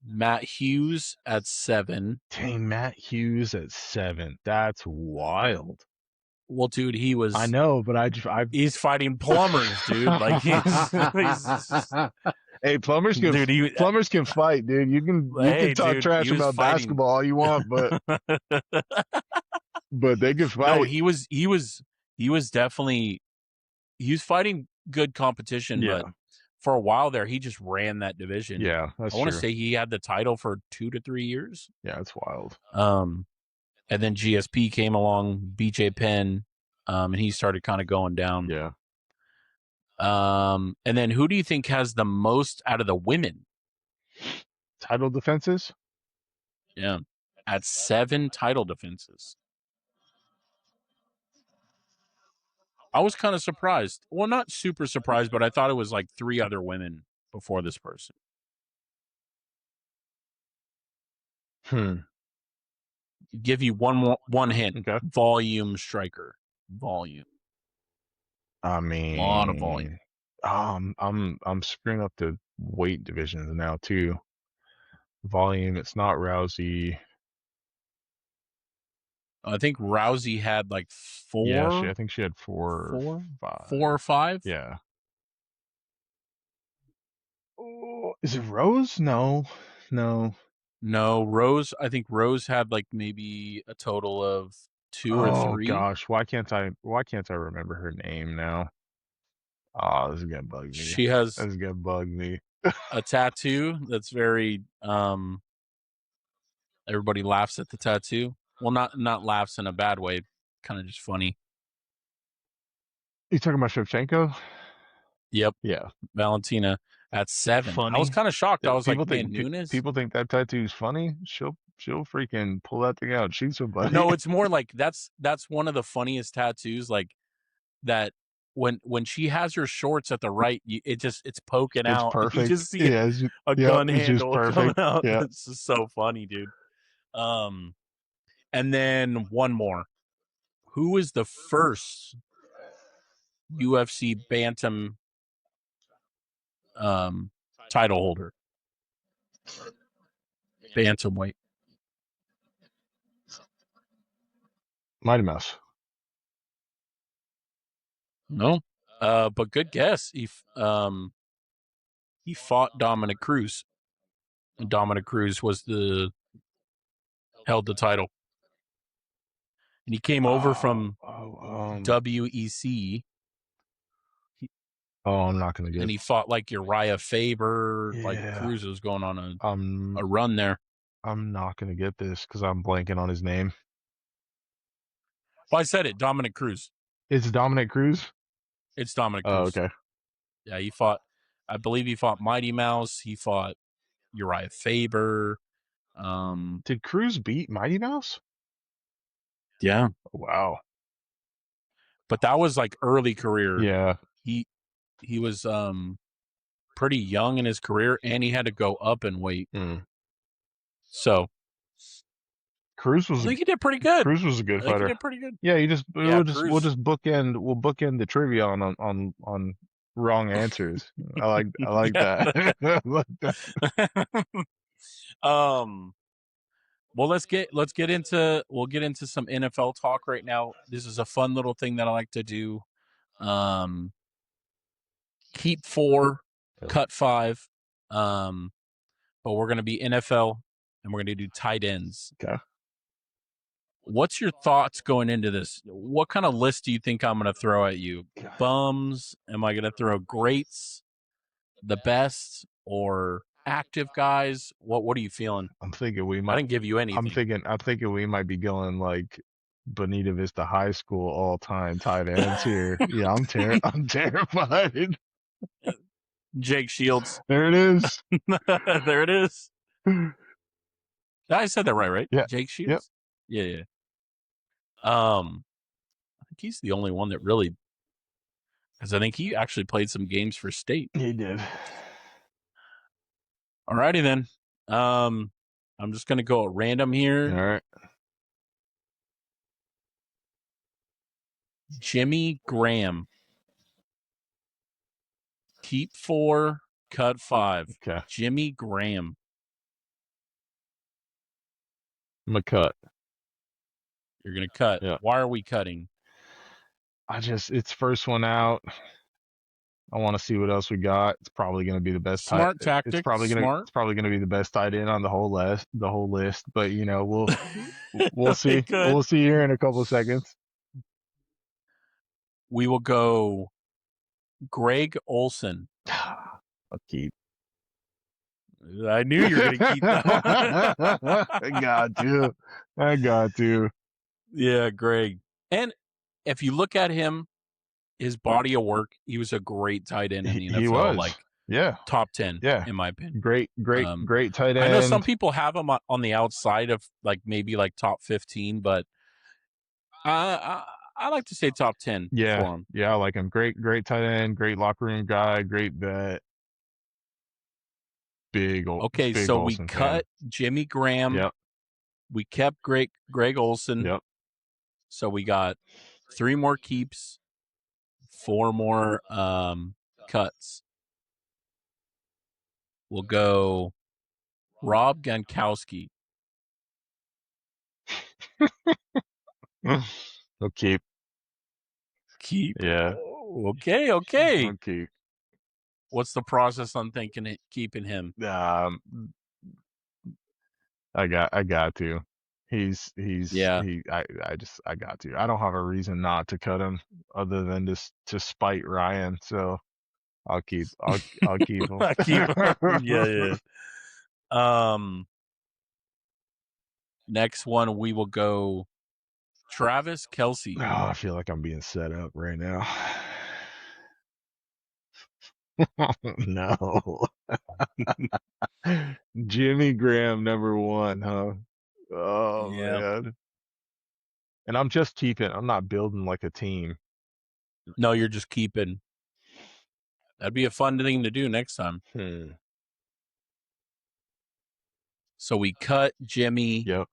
Matt Hughes at 7. Dang, Matt Hughes at 7. That's wild. Well, dude, he was. I know, but he's fighting plumbers, dude. Like he's hey, plumbers can dude, plumbers can fight, dude. You can talk trash about basketball all you want, but they can fight. No, he was definitely fighting good competition, but for a while there, he just ran that division. Yeah, that's I want true. to say he had the title for 2 to 3 years. Yeah, it's wild. And then GSP came along, BJ Penn, and he started kind of going down. Yeah. And then who do you think has the most out of the women? Title defenses? Yeah. At 7 title defenses. I was kind of surprised. Well, not super surprised, but I thought it was like 3 other women before this person. Give you one hint. Okay. Volume striker. Volume. I mean, a lot of volume. I'm screwing up the weight divisions now too. Volume. It's not Rousey. I think Rousey had like 4. Yeah, I think she had 4 or 5. Yeah. Oh, is it Rose? No. Rose. I think Rose had like maybe a total of 2 or 3. Oh gosh, why can't I remember her name now? Oh, this is gonna bug me. She has This is gonna bug me. a tattoo that's very everybody laughs at the tattoo. Well, not laughs in a bad way, kind of just funny. You talking about Shevchenko? Yep. Yeah. Valentina at 7. Funny. I was kind of shocked. Yeah, I was like, man, Nunes? People think that tattoo's funny. She'll freaking pull that thing out and shoot somebody. No, it's more like that's one of the funniest tattoos. Like that when she has her shorts at the right, it's poking out. Perfect. You just see a gun handle coming out. Yeah. It's just so funny, dude. And then one more. Who is the first UFC bantam title holder? Bantamweight. Mighty Mouse. No. But good guess. He fought Dominic Cruz. And Dominic Cruz held the title. And he came over from WEC. I'm not going to get it. And he fought like Uriah Faber. Yeah. Like Cruz was going on a run there. I'm not going to get this because I'm blanking on his name. Well, I said it. Dominic Cruz. It's Dominic Cruz? It's Dominic Cruz. Oh, okay. Yeah, I believe he fought Mighty Mouse. He fought Uriah Faber. Did Cruz beat Mighty Mouse? Yeah. Wow. But that was like early career. Yeah. He was pretty young in his career, and he had to go up in weight. So Cruz was. I think he did pretty good. Cruz was a good fighter. He did pretty good. Yeah, we'll just bookend the trivia on wrong answers. I like that. I like that. Well, we'll get into some NFL talk right now. This is a fun little thing that I like to do. Keep 4, cut 5. But we're going to be NFL, and we're going to do tight ends. Okay. What's your thoughts going into this? What kind of list do you think I'm going to throw at you? Bums? Am I going to throw greats, the best, or active guys? What are you feeling? I'm thinking we might. I didn't give you anything. I'm thinking we might be going like Bonita Vista High School all time tight ends here. Yeah, I'm terrified. Jake Shields. There it is. There it is. I said that right? Yeah. Jake Shields? Yep. Yeah. I think he's the only one that really, because I think he actually played some games for state. He did. Alrighty then. I'm just gonna go at random here. All right. Jimmy Graham. Keep 4, cut 5. Okay. Jimmy Graham. I'm gonna cut. You're gonna cut. Yeah. Why are we cutting? It's first one out. I want to see what else we got. It's probably going to be the best. Smart tactic. It's probably going to be the best tight end on the whole list. But we'll see. We'll see here in a couple of seconds. We will go Greg Olsen. I'll keep. I knew you were going to keep that one. I got to. Yeah, Greg. And if you look at him, his body of work, he was a great tight end in the NFL. He was. Like, top 10, in my opinion. Great tight end. I know some people have him on the outside of like maybe like top 15, but I like to say top 10 for him. Yeah, I like him. Great tight end, great locker room guy, great vet. Big so Olsen we cut Jimmy Graham. Yep. We kept Greg Olsen. Yep. So we got 3 more keeps, 4 more cuts. We'll go Rob Gronkowski. We'll keep. Keep? Yeah. Oh, okay. We'll keep. What's the process on keeping him? I got to. I got to. I don't have a reason not to cut him other than just to spite Ryan. So I'll keep him. Yeah. Next one we will go Travis Kelce. Oh, I feel like I'm being set up right now. No. Jimmy Graham, number 1, huh? Oh, man. And I'm just keeping. I'm not building like a team. No, you're just keeping. That'd be a fun thing to do next time. So we cut Jimmy. Yep.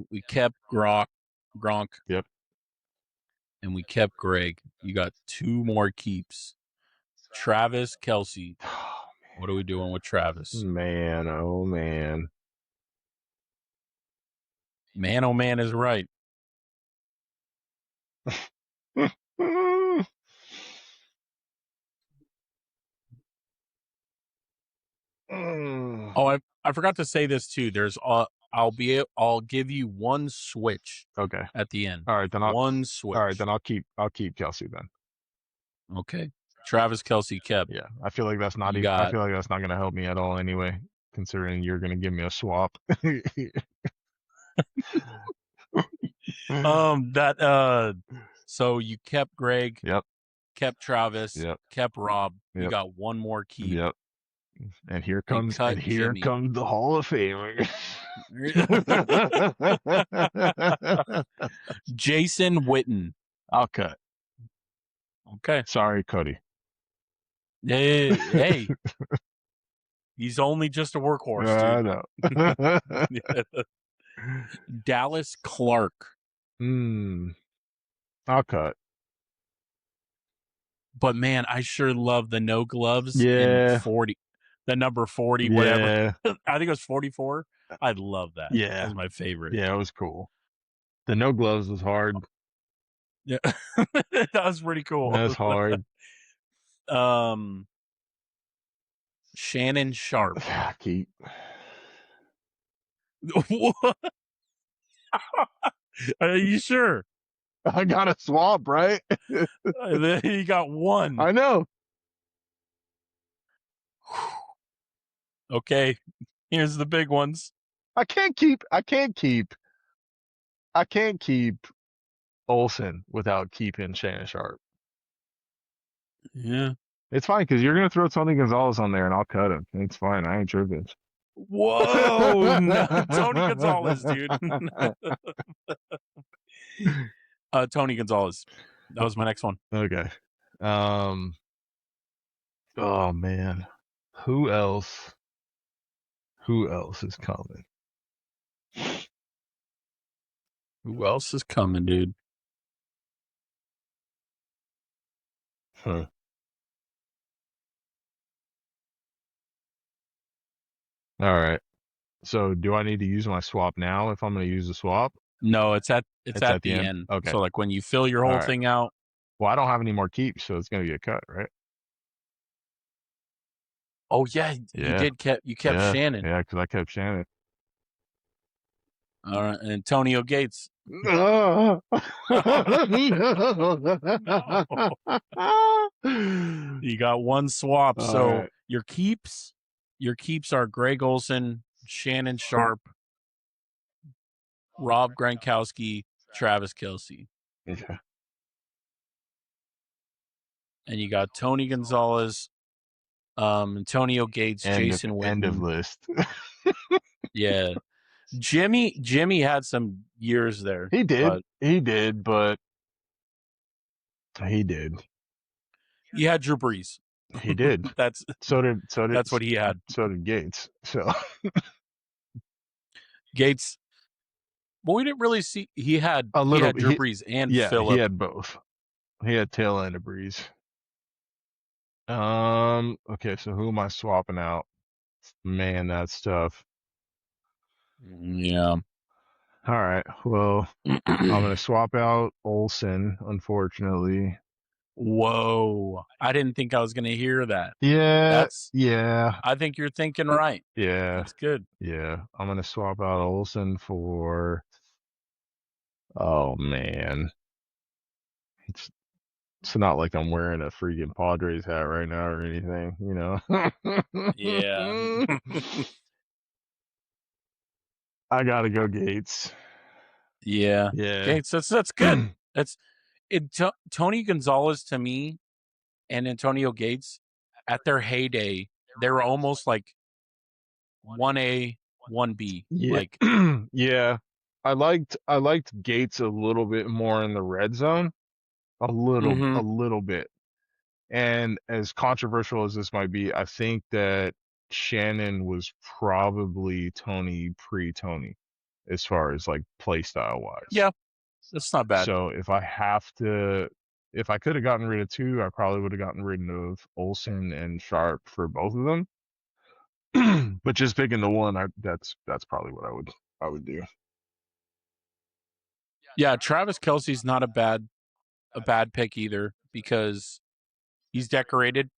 We kept Gronk. Yep. And we kept Greg. You got 2 more keeps. Travis Kelce. Oh, what are we doing with Travis? Man, oh man. Man, oh man is right. Oh, I forgot to say this too. There's I'll give you 1 switch. Okay. At the end. All right, then 1 switch. All right, then I'll keep Kelce then. Okay. Travis Kelce kept. Yeah, I feel like that's not I feel like that's not going to help me at all anyway, considering you're going to give me a swap. So you kept Greg. Yep. Kept Travis. Yep. Kept Rob. Yep. You got 1 more keep. Yep. And here comes the Hall of Famer. Jason Witten. I'll cut. Okay. Sorry, Cody. Hey. He's only just a workhorse, dude. I know. Dallas Clark. I'll cut. But man, I sure love the no gloves in Yeah. 40, the number 40, whatever. Yeah. I think it was 44. I love that. That Yeah. was my favorite. Yeah, it was cool. The no gloves was hard. Yeah, that was pretty cool. That's hard. Shannon Sharpe. Keep. What? Are you sure? I got a swap, right? Then you got one. I know. Okay, here's the big ones. I can't keep Olsen without keeping Shannon Sharpe. Yeah. It's fine because you're gonna throw Tony Gonzalez on there and I'll cut him. It's fine. I ain't tripping. Whoa, no, Tony Gonzalez, dude. Tony Gonzalez. That was my next one. Okay. Oh man. Who else is coming? Who else is coming, dude? Huh. All right. So do I need to use my swap now if I'm going to use the swap? No, it's at the end. Okay. So like when you fill your whole thing out. Well, I don't have any more keeps, so it's going to get cut, right? Oh yeah, you kept Shannon. Yeah, because I kept Shannon. All right, and Antonio Gates. No. You got one swap. So right. your keeps are Greg Olsen, Shannon Sharpe, Rob Gronkowski, Travis Kelce. Okay. And you got Tony Gonzalez, Antonio Gates, Jason Witten. End of list. Yeah. Jimmy had some years there. He did. He did. You had Drew Brees. He did. So did that's what he had. So did Gates. So Gates. Well, we didn't really see. He had Drew Brees and Phillip. He had both. He had tail end of Brees. Okay, so who am I swapping out? Man, that's tough. Yeah. All right. Well, I'm gonna swap out Olsen, unfortunately. Whoa. I didn't think I was gonna hear that. Yeah. I think you're thinking right. Yeah. That's good. Yeah. I'm gonna swap out Olsen for, oh man. It's not like I'm wearing a freaking Padres hat right now or anything, you know. Yeah. I gotta go Gates. Yeah. Yeah. Gates, that's good. Tony Gonzalez to me and Antonio Gates at their heyday, they were almost like 1A, 1B. Yeah. Like yeah. I liked Gates a little bit more in the red zone. A little bit. And as controversial as this might be, I think that Shannon was probably Tony pre-Tony as far as like play style wise. Yeah, that's not bad. So if I could have gotten rid of two, I probably would have gotten rid of Olsen and Sharpe for both of them. But just picking the one, that's probably what I would do. Yeah, Travis Kelce's not a bad pick either because he's decorated.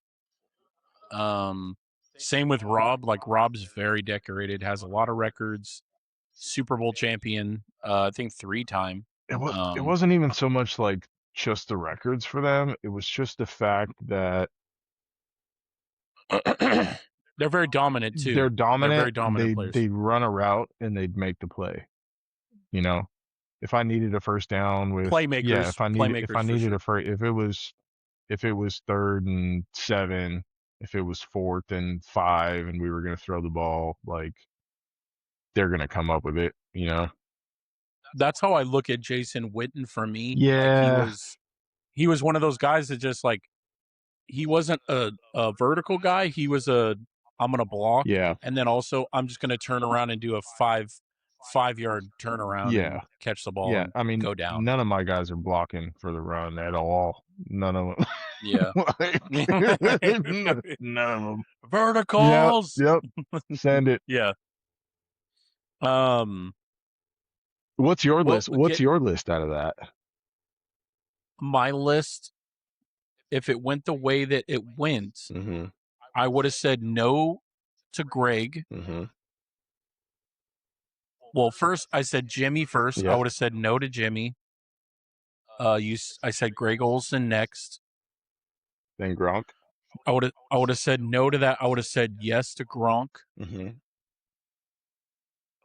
Same with Rob. Like Rob's very decorated, has a lot of records, Super Bowl champion, I think 3-time. It wasn't even so much like just the records for them. It was just the fact that they're very dominant too. They're dominant. They're very dominant players. They'd run a route and they'd make the play. You know, if I needed a first down with playmakers, if it was 3rd and 7, if it was 4th and 5, and we were going to throw the ball, like they're going to come up with it. You know, that's how I look at Jason Witten. For me, yeah, like he was one of those guys that just like he wasn't a vertical guy. He was I'm going to block. Yeah. And then also I'm just going to turn around and do a 5-yard turnaround and catch the ball and I mean, go down. None of my guys are blocking for the run at all. None of them. Yeah. Like, none of them. Verticals. Yep. Send it. Yeah. What's your Well, list? What's your list out of that? my list, if it went the way that it went, Mm-hmm. I would have said no to Greg. Mm-hmm. Well, first I said Jimmy first. I Yeah. would have said no to Jimmy. I said Greg Olsen next. Then Gronk. I would have said no to that. I would have said yes to Gronk. Mm-hmm.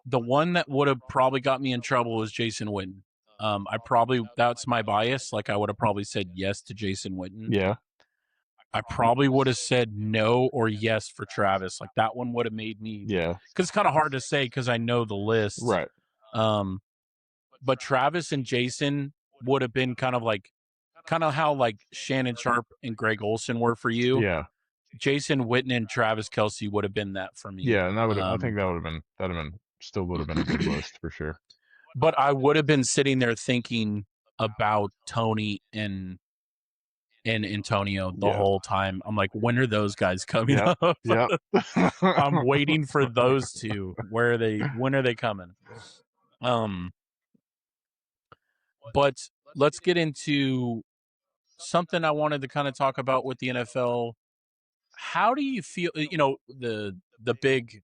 The one that would have probably got me in trouble was Jason Witten. That's my bias. Like I would have probably said yes to Jason Witten. Yeah. I probably would have said no or yes for Travis. Like that one would have made me, Yeah. because it's kind of hard to say because I know the list. Right. But Travis and Jason would have been kind of how like Shannon Sharpe and Greg Olsen were for you. Yeah. Jason Witten and Travis Kelce would have been that for me. Yeah, and I think that would have been a good list for sure. But I would have been sitting there thinking about Tony and Antonio the whole time. I'm like, when are those guys coming up? Yeah. I'm waiting for those two. When are they coming? But let's get into something I wanted to kind of talk about with the NFL. How do you feel, the big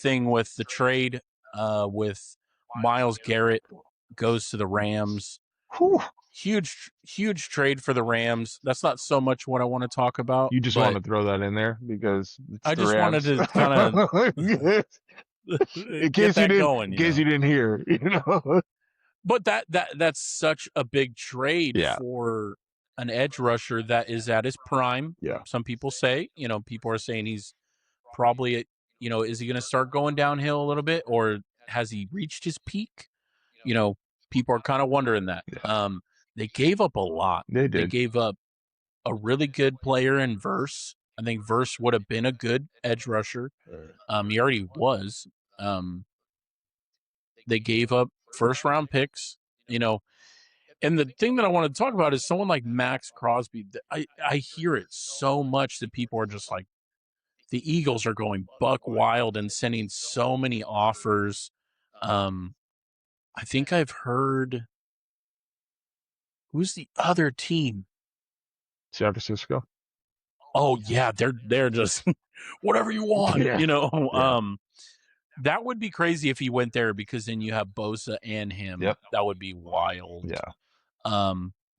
thing with the trade with Myles Garrett goes to the Rams. Whew. Huge trade for the Rams. That's not so much what I want to talk about. You just want to throw that in there because it's I the just Rams. wanted to kind of in case you didn't hear, But that's such a big trade for an edge rusher that is at his prime. Yeah. Some people say, people are saying he's probably, is he going to start going downhill a little bit, or has he reached his peak? People are kind of wondering that. Yeah. They gave up a lot. They did. They gave up a really good player in Verse. I think Verse would have been a good edge rusher. He already was. They gave up first round picks, And the thing that I want to talk about is someone like Maxx Crosby. I hear it so much that people are just like, the Eagles are going buck wild and sending so many offers. I think I've heard, who's the other team? San Francisco. Oh yeah, they're just whatever you want, That would be crazy if he went there, because then you have Bosa and him. Yep. That would be wild. Yeah.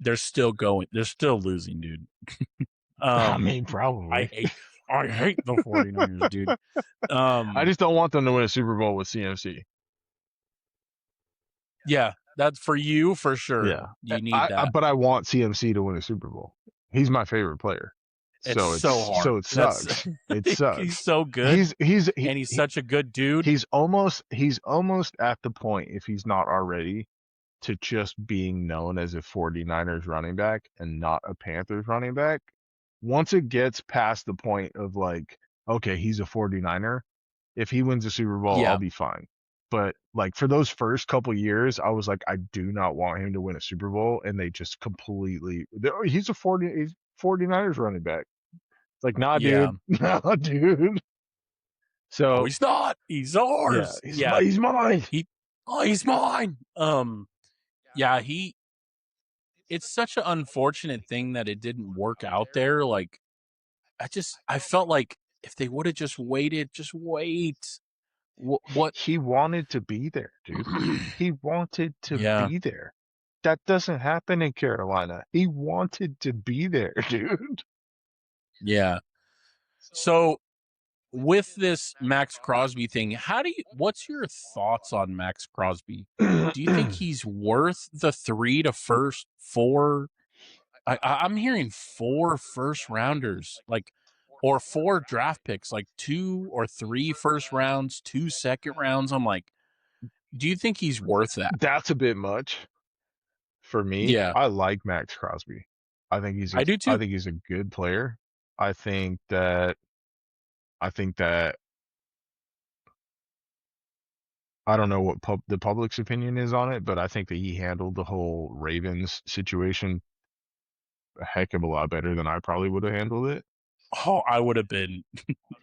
They're still losing, dude. I mean, probably. I hate the 49ers, dude. I just don't want them to win a Super Bowl with CMC. Yeah, that's for you for sure. Yeah. You need that. But I want CMC to win a Super Bowl. He's my favorite player. It's so hard. So it sucks. It sucks. He's so good. He's such a good dude. He's almost at the point, if he's not already, to just being known as a 49ers running back and not a Panthers running back. Once it gets past the point of like, okay, he's a 49er, if he wins a Super Bowl, I'll be fine. But like for those first couple years, I was like, I do not want him to win a Super Bowl, and they just completely, he's a 49ers running back. It's like, nah, dude. Nah, dude. So he's not. He's ours. Yeah, he's mine. He's mine. It's such an unfortunate thing that it didn't work out there. Like, I felt like if they would have just waited, just wait. What he wanted to be there, dude. He wanted to be there. That doesn't happen in Carolina. He wanted to be there, dude. Yeah. So with this Maxx Crosby thing, what's your thoughts on Maxx Crosby? Do you think he's worth the 3 to 4? I'm hearing 4 first rounders, or 4 draft picks, like 2 or 3 first rounds, 2 second rounds. I'm like, do you think he's worth that? That's a bit much for me. Yeah. I like Maxx Crosby. I do too. I think he's a good player. I think that I don't know what the public's opinion is on it, but I think that he handled the whole Ravens situation a heck of a lot better than I probably would have handled it. Oh, I would have been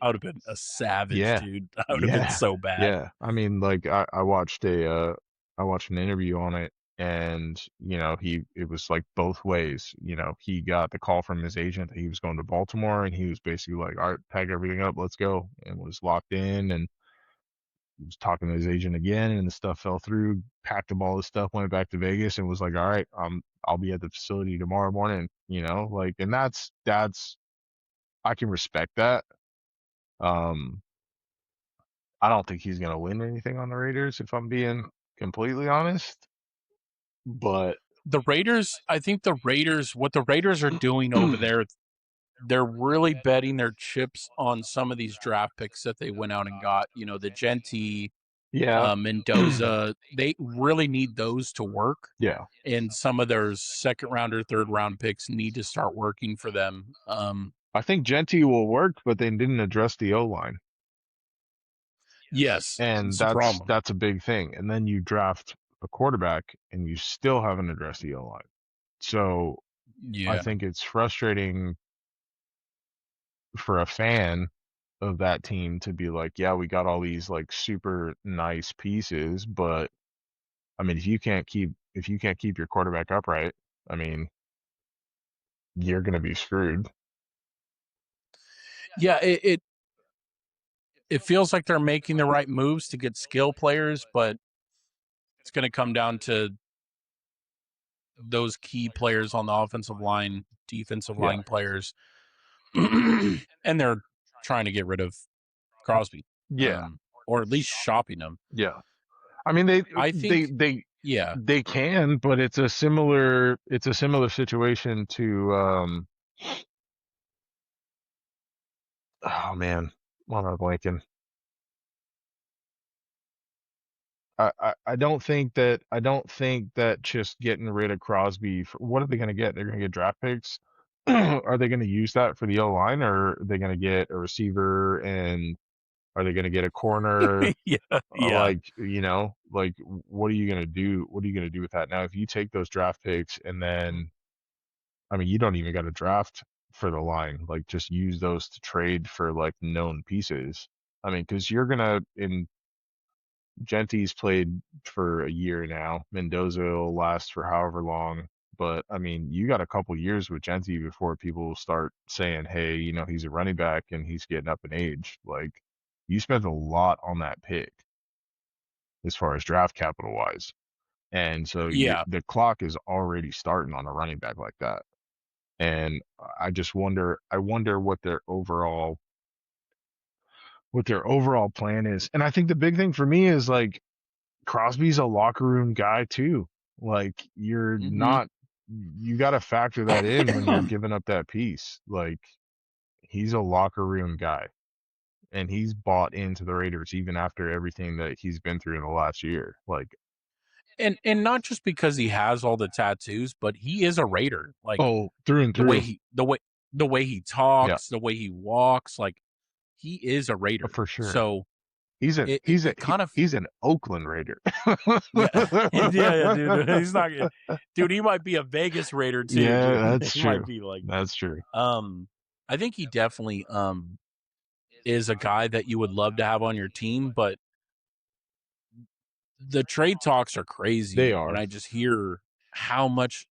a savage, Yeah. dude. I would have been Yeah. so bad. Yeah. I mean, like I watched an interview on it, and it was like both ways. He got the call from his agent that he was going to Baltimore, and he was basically like, all right, pack everything up, let's go, and was locked in, and he was talking to his agent again, and the stuff fell through, packed up all his stuff, went back to Vegas, and was like, all right, I'll be at the facility tomorrow morning, like, and that's I can respect that. um I don't think he's gonna win anything on the Raiders, if I'm being completely honest. But The Raiders, I think what the Raiders are doing over there, they're really betting their chips on some of these draft picks that they went out and got. The Genti, yeah, Mendoza, they really need those to work. yeah, And some of their second round or third round picks need to start working for them. I think Genti will work, but they didn't address the O line, Yes, and it's a that's problem. that's a big thing. And then you draft a quarterback, and you still haven't addressed the O line. So I Yeah. think it's frustrating for a fan of that team to be like, yeah, we got all these like super nice pieces, but I mean, if you can't keep your quarterback upright, I mean, you're gonna be screwed. Yeah, it feels like they're making the right moves to get skill players, but it's going to come down to those key players on the offensive line, defensive Yeah, line players, and they're trying to get rid of Crosby, yeah, or at least shopping him. yeah. I mean, they I they think, they yeah, they can, but it's a similar situation to oh man, why am I blanking? I don't think that just getting rid of Crosby. What are they going to get? They're going to get draft picks. Are they going to use that for the O line, or are they going to get a receiver, and are they going to get a corner? yeah, yeah, Like what are you going to do? What are you going to do with that? Now, if you take those draft picks and then, I mean, you don't even got to draft for the line. Like, just use those to trade for like known pieces. I mean, because you're gonna in Genti's played for a year now. Mendoza will last for however long. But I mean, you got a couple years with Genti before people start saying, "Hey, he's a running back and he's getting up in age." Like, you spent a lot on that pick as far as draft capital wise, and so yeah. the clock is already starting on a running back like that. And I just wonder, what their overall plan is. And I think the big thing for me is like Crosby's a locker room guy too. Like, Hmm. you got to factor that in when you're giving up that piece. Like, he's a locker room guy, and he's bought into the Raiders even after everything that he's been through in the last year. Like, and not just because he has all the tattoos, but he is a Raider. Like oh, through and the way through. he the way he Yeah, talks, the way he walks, like he is a Raider. for sure. So He's an it, it, he's a it kind of, he's an Oakland Raider. yeah, yeah, dude. He's not, dude. He might be a Vegas Raider too, Yeah, dude. that's He might true. be like, That's true. um, I think he definitely is a guy that you would love to have on your team, but the trade talks are They crazy when are. I just hear how much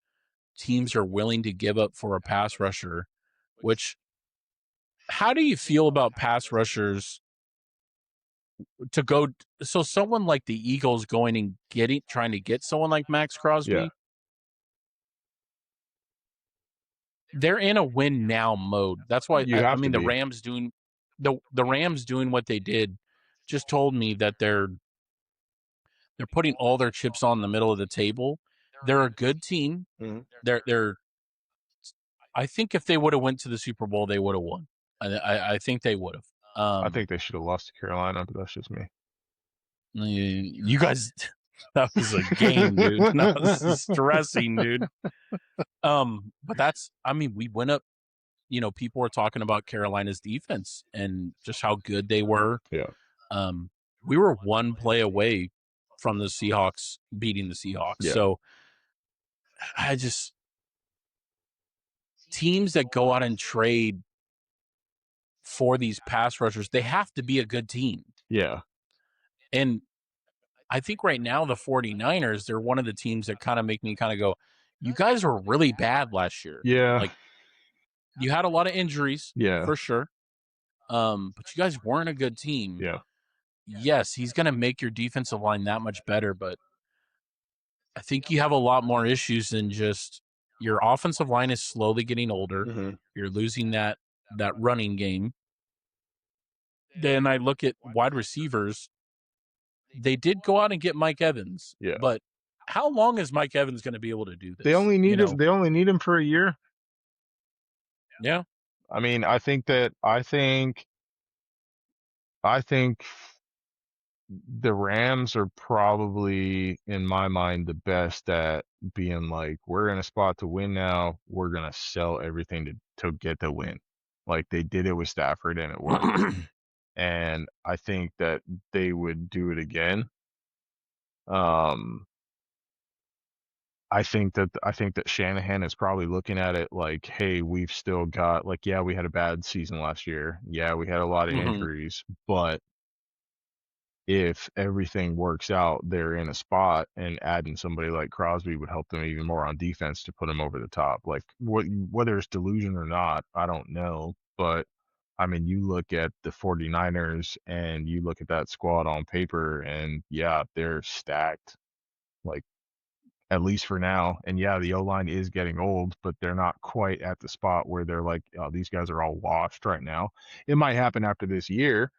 teams are willing to give up for a pass rusher. Which, how do you feel about pass rushers to go? So someone like the Eagles going and trying to get someone like Maxx Yeah. Crosby, they're in a win now mode. That's why You I have to mean the be. Rams doing the Rams doing what they did just told me that they're putting all their chips on the middle of the table. They're a good team. Mhm. They're I think if they would have went to the Super Bowl, they would have won. I think they would have. I think they should have lost to Carolina, but that's just me. You guys, that was a game, dude. That was stressing, dude. But I mean, we went up. People were talking about Carolina's defense and just how good they were. Yeah. Um, we were one play away from the Seahawks beating the Seahawks. Yeah. So I just teams that go out and trade for these pass rushers, they have to be a good team. Yeah. And I think right now the 49ers, they're one of the teams that kind of make me kind of go, you guys were really bad last year. Yeah. Like, you had a lot of injuries, Yeah. for sure. But you guys weren't a good team. Yeah. Yes, he's going to make your defensive line that much better, but I think you have a lot more issues than just your offensive line is slowly getting older. Mm-hmm. You're losing that running game. Then I look at wide receivers. They did go out and get Mike Evans. Yeah. But how long is Mike Evans going to be able to do this? They only need him. They only need him for a year. Yeah. I mean, I think the Rams are probably, in my mind, the best at being like, we're in a spot to win now. We're gonna sell everything to get the win. Like they did it with Stafford and it worked. And I think that they would do it again. I think that Shanahan is probably looking at it like, hey, we've still got, like, yeah, we had a bad season last year. Yeah, we had a lot of injuries, but if everything works out, they're in a spot, and adding somebody like Crosby would help them even more on defense to put them over the top. Like, whether it's delusion or not, I don't know. But, I mean, you look at the 49ers and you look at that squad on paper, and yeah, they're stacked. Like, at least for now. And yeah, the O-line is getting old, but they're not quite at the spot where they're like, oh, these guys are all washed right now. It might happen after this year,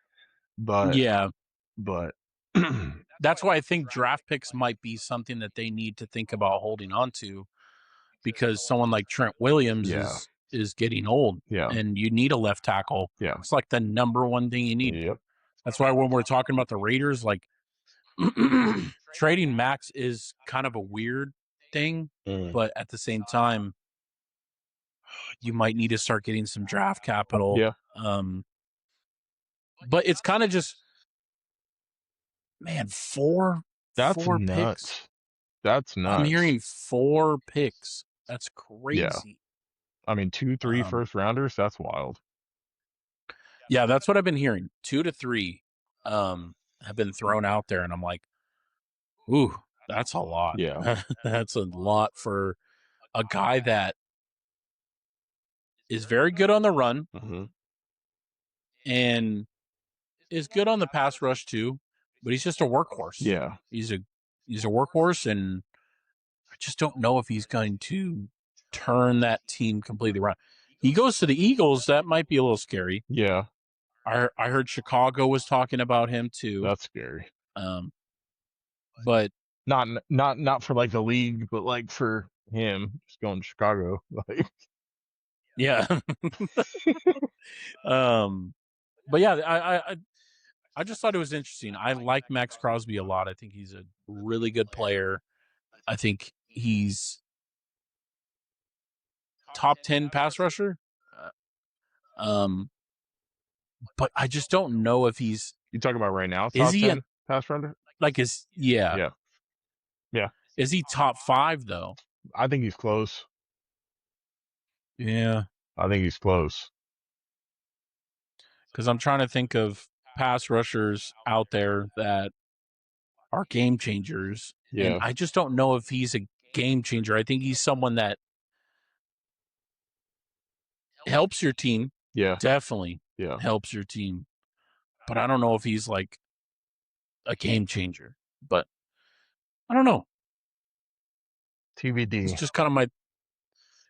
but yeah. But that's why I think draft picks might be something that they need to think about holding on to, because someone like Trent Williams is getting old. Yeah. And you need a left tackle. Yeah. It's like the number one thing you need. Yep. That's why when we're talking about the Raiders, like trading Maxx is kind of a weird thing, but at the same time, you might need to start getting some draft capital. Yeah. But it's kind of just, man, four nuts. picks. That's nuts. I'm hearing 4 picks. That's crazy. Yeah. I mean, 2-3 first rounders. That's wild. Yeah, that's what I've been hearing. 2 to 3 have been thrown out there, and I'm like, ooh, that's a lot. Yeah. That's a lot for a guy that is very good on the run and is good on the pass rush too, but he's just a workhorse. Yeah. He's a workhorse, and I just don't know if he's going to turn that team completely around. He goes to the Eagles, that might be a little scary. Yeah. I heard Chicago was talking about him too. That's scary. But not for like the league, but like for him just going to Chicago. Like, yeah. But yeah, I just thought it was interesting. I like Maxx Crosby a lot. I think he's a really good player. I think he's top 10 pass rusher. But I just don't know if he's. You talking about right now? Is he 10 pass rusher? Like, yeah. Is he top 5 though? I think he's close. Yeah, I think he's close. Because I'm trying to think of pass rushers out there that are game changers. Yeah. And I just don't know if he's a game changer. I think he's someone that helps your team. Yeah. Definitely Yeah. helps your team. But I don't know if he's like a game changer. But I don't know. TBD. It's just kind of my.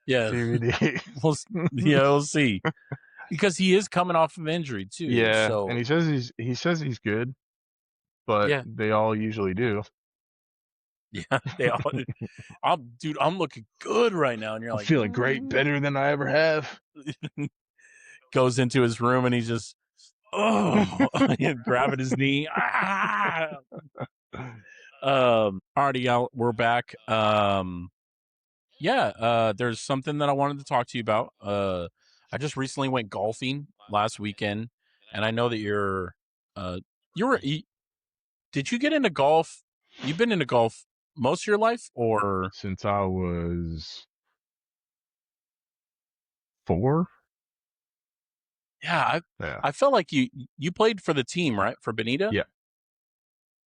Yeah. TBD. We'll see. Because he is coming off of injury too. Yeah. So. And he says he's good, but they all usually do. Yeah, they all. I'm looking good right now, and you're like, I'm feeling great, better than I ever have. Goes into his room and he's just, grabbing his knee. Alrighty, y'all, we're back. There's something that I wanted to talk to you about. I just recently went golfing last weekend, and I know that did you get into golf? You've been into golf most of your life, or since I was 4. Yeah, Yeah. I felt like you played for the team, right? For Benita? Yeah.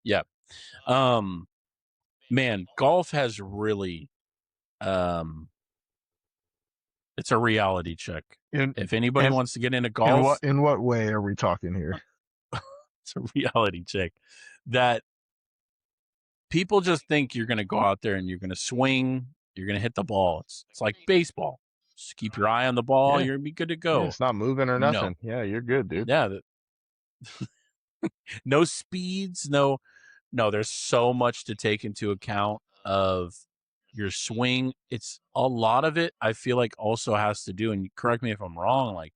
Yeah. Um, man, golf has really um it's a reality check. In If anybody and wants to get into golf, in what way are we talking here? it's a reality check that people just think you're going to go out there and you're going to swing, you're going to hit the ball. It's like baseball. Just keep your eye on the ball, Yeah. you're going to be good to Yeah, go. it's not moving or No. nothing. Yeah, you're good, dude. Yeah, no speeds, no, there's so much to take into account of your swing. It's a lot of it I feel like also has to do, and correct me if I'm wrong, like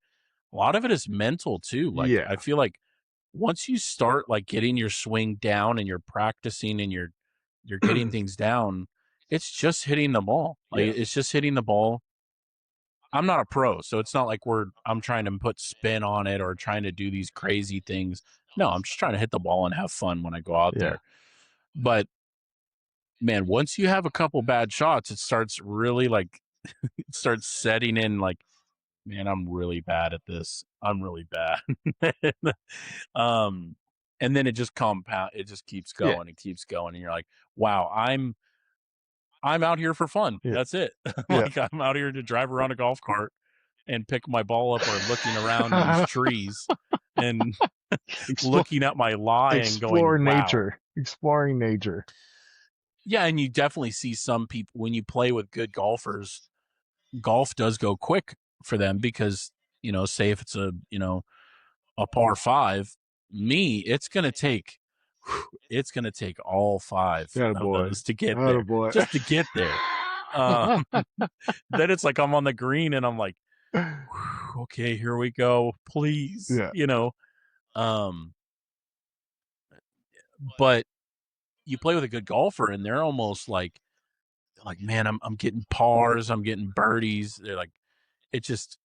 a lot of it is mental too. Like Yeah. I feel like once you start like getting your swing down and you're practicing and you're getting things down, it's just hitting the ball. Like Yeah. it's just hitting the ball. I'm not a pro, so it's not like I'm trying to put spin on it or trying to do these crazy things. No, I'm just trying to hit the ball and have fun when I go out Yeah. there. But man, once you have a couple bad shots, it starts really like it starts setting in like, man, I'm really bad at this. I'm really bad. um and then it just it just keeps Yeah. going and keeps going and you're like, wow, I'm out here for fun. Yeah. That's it. Yeah. Like I'm out here to drive around a golf cart and pick my ball up or looking around in these trees and looking at my lie and going, Explore wow. nature. Exploring nature. Yeah, and you definitely see some people when you play with good golfers, golf does go quick for them because, say if it's a par 5, it's going to take all 5 of Attaboy. those to get there, Attaboy. just to get there. Then it's like I'm on the green and I'm like, okay, here we go, please, Yeah. um but you play with a good golfer and they're almost like, man, I'm getting pars, I'm getting birdies. They're like, it just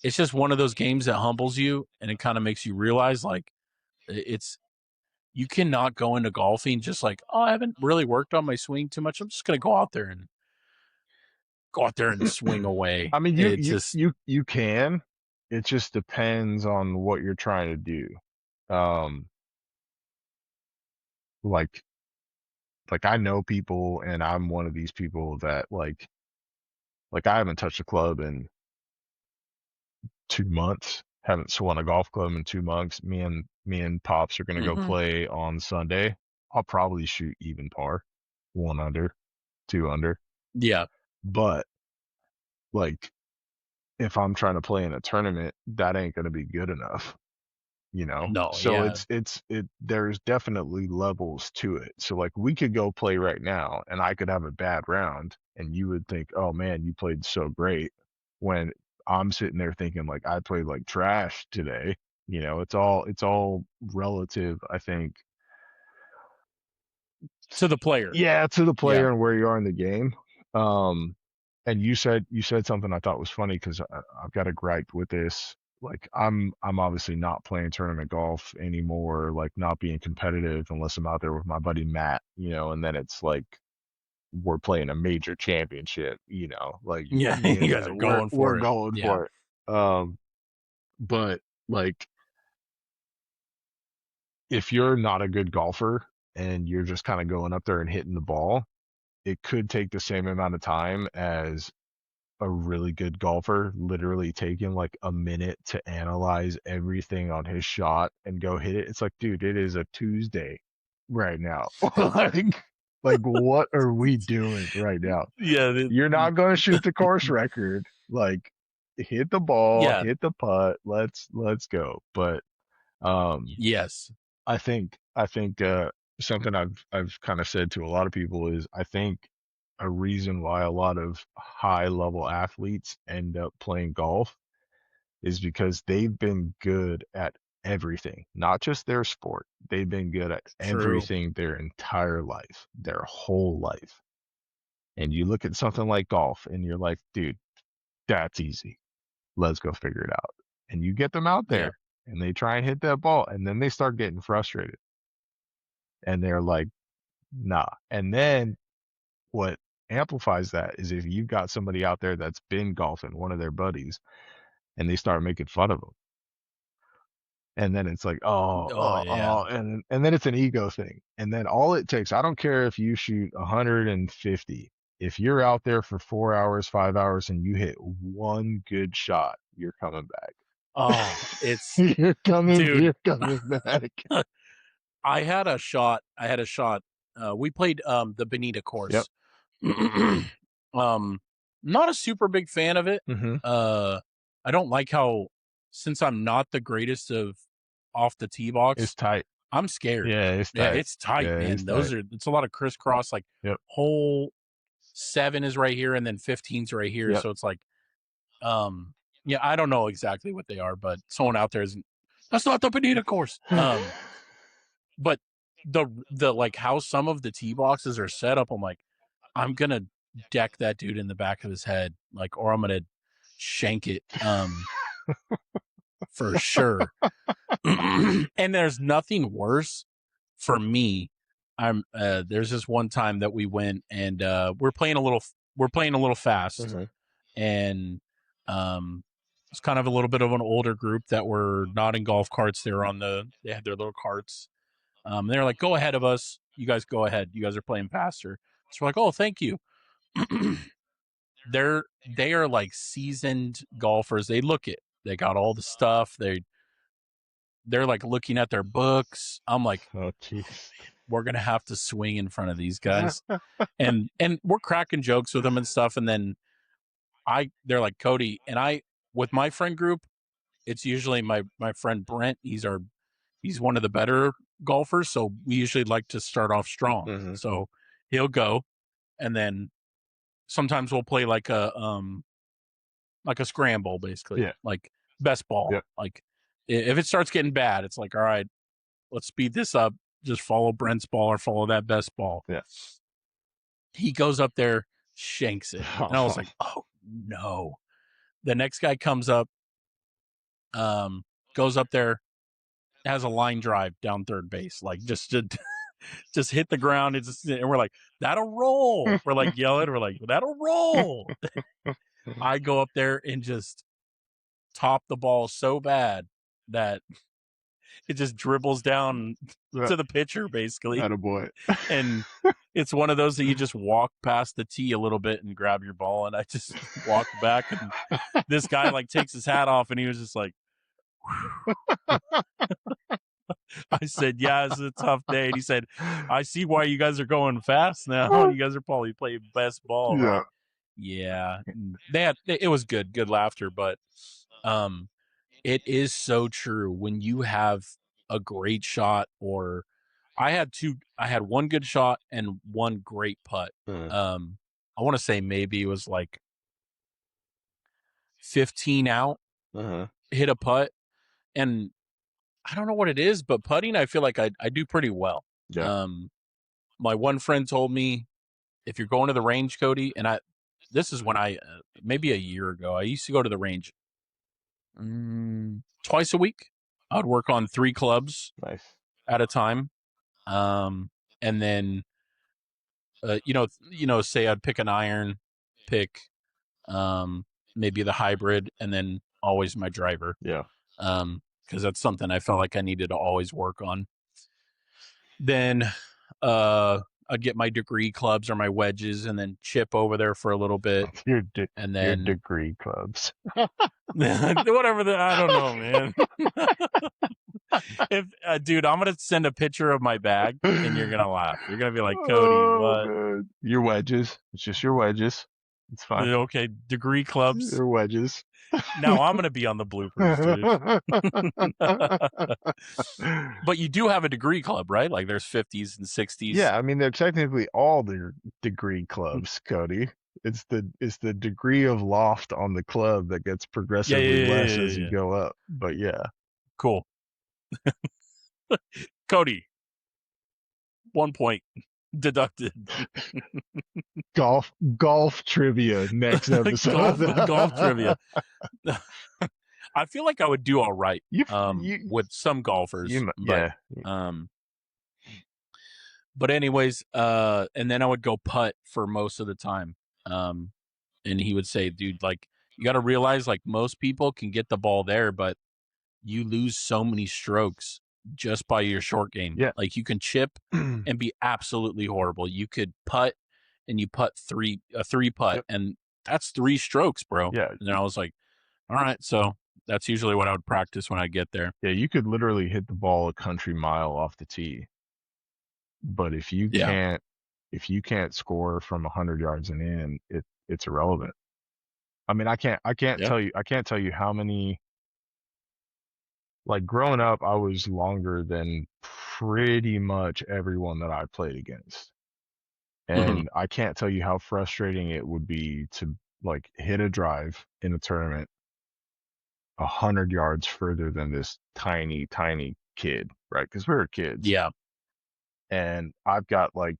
it's just one of those games that humbles you and it kind of makes you realize like it's you cannot go into golfing just like, oh, I haven't really worked on my swing too much, I'm just going to go out there and swing away. I mean, It just you can. It just depends on what you're trying to do. Um, like I know people, and I'm one of these people that like I haven't touched a club in 2 months. Haven't swung a golf club in 2 months. Me and Pops are gonna go mhm. play on Sunday. I'll probably shoot even par, 1 under, 2 under. Yeah, But like, if I'm trying to play in a tournament, that ain't gonna be good enough. no, So yeah, there's definitely levels to it. So like we could go play right now and I could have a bad round and you would think, oh man, you played so great, when I'm sitting there thinking like I played like trash today. It's all relative, I think. to the player. Yeah, to the Yeah, player and where you are in the game. Um, and you said something I thought was funny because I've got a gripe with this. Like I'm obviously not playing tournament golf anymore, like not being competitive unless I'm out there with my buddy Matt, and then it's like we're playing a major championship, like yeah. me You and guys are him, we're going we're for it. going Yeah, for it. But like if you're not a good golfer and you're just kind of going up there and hitting the ball, it could take the same amount of time as a really good golfer literally taking like a minute to analyze everything on his shot and go hit it. It's like, dude, it is a Tuesday right now. like what are we doing right now? yeah, You're not going to shoot the course record. Like hit the ball, yeah, hit the putt. Let's go. But um yes, I think something I've kind of said to a lot of people is I think a reason why a lot of high level athletes end up playing golf is because they've been good at everything, not just their sport. They've been good at true. everything their entire life, their whole life. And you look at something like golf and you're like, dude, that's easy. Let's go figure it out. And you get them out Yeah, there and they try and hit that ball and then they start getting frustrated and they're like, nah. And then what amplifies that is if you've got somebody out there that's been golfing, one of their buddies, and they start making fun of them. And then it's like, and then it's an ego thing. And then all it takes, I don't care if you shoot 150, if you're out there for 4 hours, 5 hours, and you hit one good shot, you're coming back. Oh, it's you're coming dude. back. I had a shot. We played the Bonita course. Yep. Not a super big fan of it. Mm-hmm. I don't like how, since I'm not the greatest of off the tee box, it's tight. I'm scared. Yeah, it's tight. Yeah, it's tight, man. It's a lot of crisscross. Like hole 7 is right here, and then 15's right here. Yep. So it's like, yeah, I don't know exactly what they are, but someone out there isn't. That's not the Bonita course. But the like how some of the tee boxes are set up, I'm like, I'm gonna deck that dude in the back of his head, like, or I'm gonna shank it, for sure. And there's nothing worse for me. There's this one time that we went and we're playing a little fast, and it's kind of a little bit of an older group that were not in golf carts. They had their little carts. They're like, go ahead of us. You guys go ahead. You guys are playing faster. So we're like, oh, thank you. They are like seasoned golfers. They got all the stuff. They're like looking at their books. I'm like, oh, jeez. We're going to have to swing in front of these guys. and we're cracking jokes with them and stuff. And then they're like, Cody, and with my friend group, it's usually my friend Brent. He's one of the better golfers. So we usually like to start off strong. Mm-hmm. So he'll go, and then sometimes we'll play like a scramble, basically. Yeah. Like best ball. Yep. Like if it starts getting bad, it's like, all right, let's speed this up. Just follow Brent's ball or follow that best ball. Yeah. He goes up there, shanks it. And I was like, oh no. The next guy comes up, goes up there, has a line drive down third base, like just hit the ground. And we're like, that'll roll. We're like yelling. We're like, that'll roll. I go up there and just top the ball so bad that it just dribbles down to the pitcher, basically. Attaboy. And it's one of those that you just walk past the tee a little bit and grab your ball. And I just walk back, and this guy like takes his hat off, and he was just like, I said, yeah, it's a tough day. And he said, I see why you guys are going fast now. You guys are probably playing best ball. Yeah. Like, yeah. It was good laughter, but it is so true when you have a great shot, or I had one good shot and one great putt. I want to say maybe it was like 15 out, hit a putt, and I don't know what it is, but putting, I feel like I do pretty well. Yeah. My one friend told me, if you're going to the range, Cody, and this is when maybe a year ago, I used to go to the range twice a week. I would work on 3 clubs at a time. And then, say I'd pick an iron, pick maybe the hybrid, and then always my driver. Yeah. Because that's something I felt like I needed to always work on. Then I'd get my degree clubs or my wedges, and then chip over there for a little bit. Your degree clubs. Whatever. I don't know, man. Dude, I'm gonna send a picture of my bag, and you're gonna laugh. You're gonna be like, Cody, what? Man. Your wedges. It's just your wedges. It's fine. Okay, degree clubs. Your wedges. Now I'm gonna be on the bloopers, dude. But you do have a degree club, right? Like there's 50s and 60s. Yeah, I mean they're technically all the degree clubs, Cody. It's the degree of loft on the club that gets progressively less as you go up. But yeah. Cool. Cody, 1 point deducted. Golf trivia next episode. golf trivia. I feel like I would do all right with some golfers. But anyways, and then I would go putt for most of the time. Um, and he would say, dude, like, you got to realize, like, most people can get the ball there, but you lose so many strokes just by your short game. Yeah. Like, you can chip and be absolutely horrible. You could putt and you putt a three putt, Yep. and that's 3 strokes, bro. Yeah. And then I was like, all right. So that's usually what I would practice when I get there. Yeah. You could literally hit the ball a country mile off the tee, but Yeah. if you can't score from 100 yards and in, it's irrelevant. I mean, I can't Yeah. tell you how many, like growing up, I was longer than pretty much everyone that I played against. Hmm. And I can't tell you how frustrating it would be to like hit a drive in a tournament 100 yards further than this tiny, tiny kid, right? Because we were kids. Yeah. And I've got like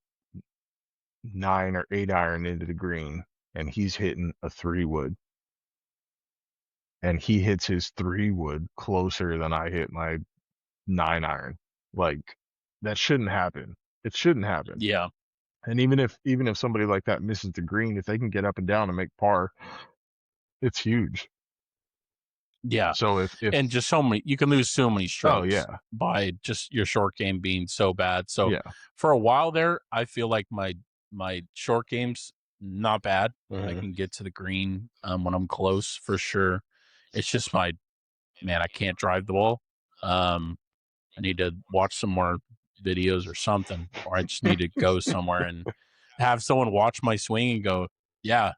9 or 8 iron into the green, and he's hitting a 3-wood. And he hits his 3-wood closer than I hit my 9 iron. Like, that shouldn't happen. It shouldn't happen. Yeah. And even if somebody like that misses the green, if they can get up and down and make par, it's huge. Yeah. So if And just you can lose so many oh strokes yeah, by just your short game being so bad. So yeah. for a while there, I feel like my short game's not bad. I Mhm. can get to the green when I'm close for sure. It's just man, I can't drive the ball. I need to watch some more videos or something, or I just need to go somewhere and have someone watch my swing and go, yeah,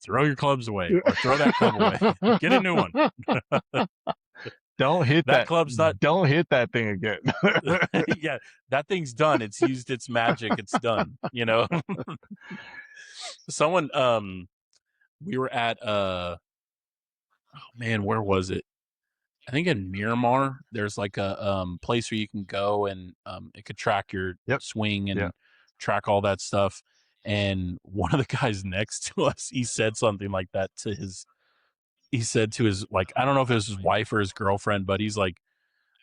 throw your clubs away or throw that club away. Get a new one. Don't hit That that. club's not. Don't hit that thing again. Yeah, that thing's done. It's used its magic. It's done. Someone we were at oh man, where was it? I think in Miramar, there's like a place where you can go and it could track your Yep. swing Yeah. and track all that stuff. And one of the guys next to us, he said something like that to his. He said to his, like, I don't know if it was his wife or his girlfriend, but he's like,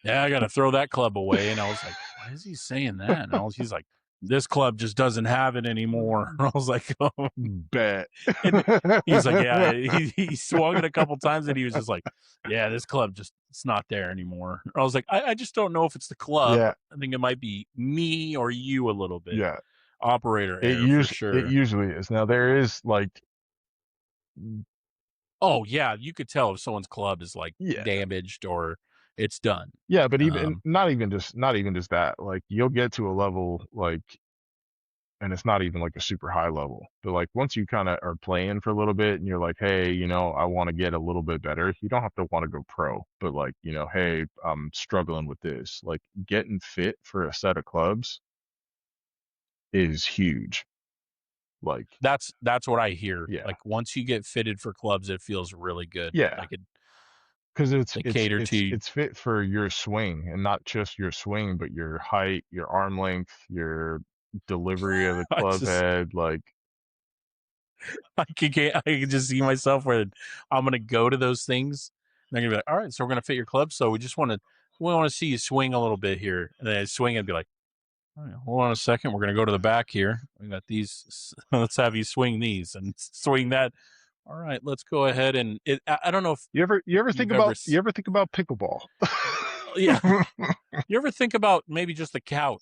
yeah, I got to throw that club away. And I was like, why is he saying that? And he's like, this club just doesn't have it anymore. And I was like, oh. Bet. And he's like, yeah, he swung it a couple times and he was just like, yeah, this club just, it's not there anymore. I was like, I just don't know if it's the club. Yeah. I think it might be me or you a little bit. Yeah. Operator It error for usually it sure. usually is. Now there is like, Oh yeah, you could tell if someone's club is like yeah. damaged or it's done. Yeah, but even not even just that. Like you'll get to a level like, and it's not even like a super high level, but like once you kind of are playing for a little bit and you're like, hey, I want to get a little bit better. You don't have to want to go pro, but like, hey, I'm struggling with this. Like getting fit for a set of clubs is huge. Like, That's what I hear. yeah, Like once you get fitted for clubs, it feels really good. yeah, Like because they cater to you. it's fit for your swing and not just your swing, but your height, your arm length, your delivery of the I club just head. Like, I can just see myself where I'm gonna go to those things. And they're gonna be like, all right, so we're gonna fit your club. So we want to see you swing a little bit here. And then I swing and be like, all right, hold on a second. We're gonna go to the back here. We got these. Let's have you swing these and swing that. All right, let's go ahead and I don't know if you ever think you've ever. about pickleball? Yeah. You ever think about maybe just the couch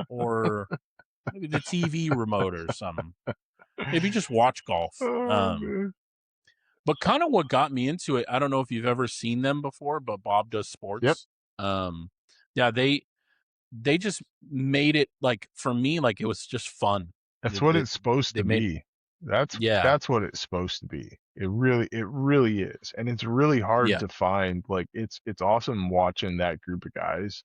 or maybe the TV remote or something? Maybe just watch golf. Oh man. But kind of what got me into it, I don't know if you've ever seen them before, but Bob Does Yep. Sports. Yeah, they just made it like for me, like it was just fun. That's what it's supposed They to made be. yeah, That's what it's supposed to be. It really is. And it's really hard yeah, to find. Like it's awesome watching that group of guys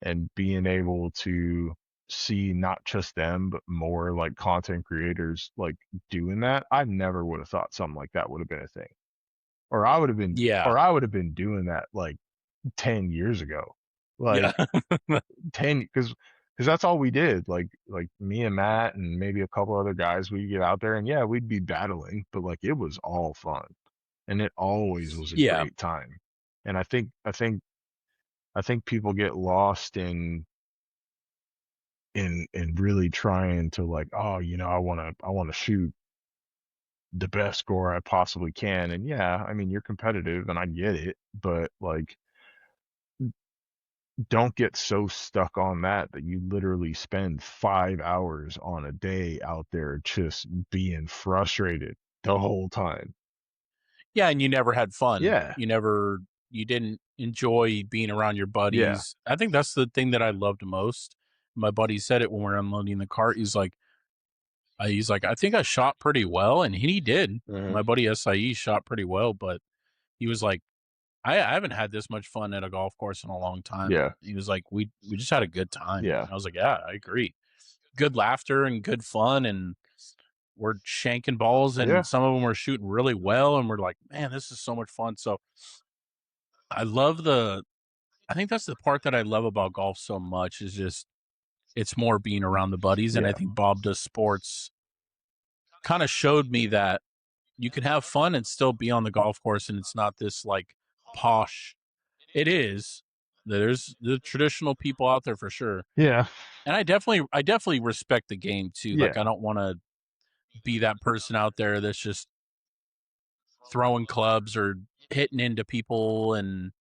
and being able to see not just them, but more like content creators like doing that. I never would have thought something like that would have been a thing. yeah, Or I would have been doing that like 10 years ago. yeah, Like 10, because that's all we did. Like me and Matt and maybe a couple other guys, we'd get out there and yeah, we'd be battling, but like it was all fun. And it always was a yeah, great time. And I think people get lost in and really trying to like, oh, I want to shoot the best score I possibly can. And yeah, I mean, you're competitive and I get it, but like, don't get so stuck on that you literally spend 5 hours on a day out there just being frustrated the whole time. Yeah, and you never had fun. Yeah. You didn't enjoy being around your Yeah. buddies. I think that's the thing that I loved most. My buddy said it when we were unloading the cart. He's like, I think I shot pretty well, and he did. Mhm. My buddy SIE shot pretty well, but he was like, I haven't had this much fun at a golf course in a long time. Yeah. He was like, we just had a good time. Yeah. And I was like, yeah, I agree. Good laughter and good fun, and we're shanking balls, Yeah. and some of them were shooting really well, and we're like, man, this is so much fun. So I love I think that's the part that I love about golf so much is just it's more being around the buddies. And I Yeah. think Bob Does Sports kind of showed me that you can have fun and still be on the golf course, and it's not this like posh. It is. There's the traditional people out there for sure. Yeah. And I definitely respect the game too. Like Yeah. I don't want to be that person out there that's just throwing clubs or hitting into people and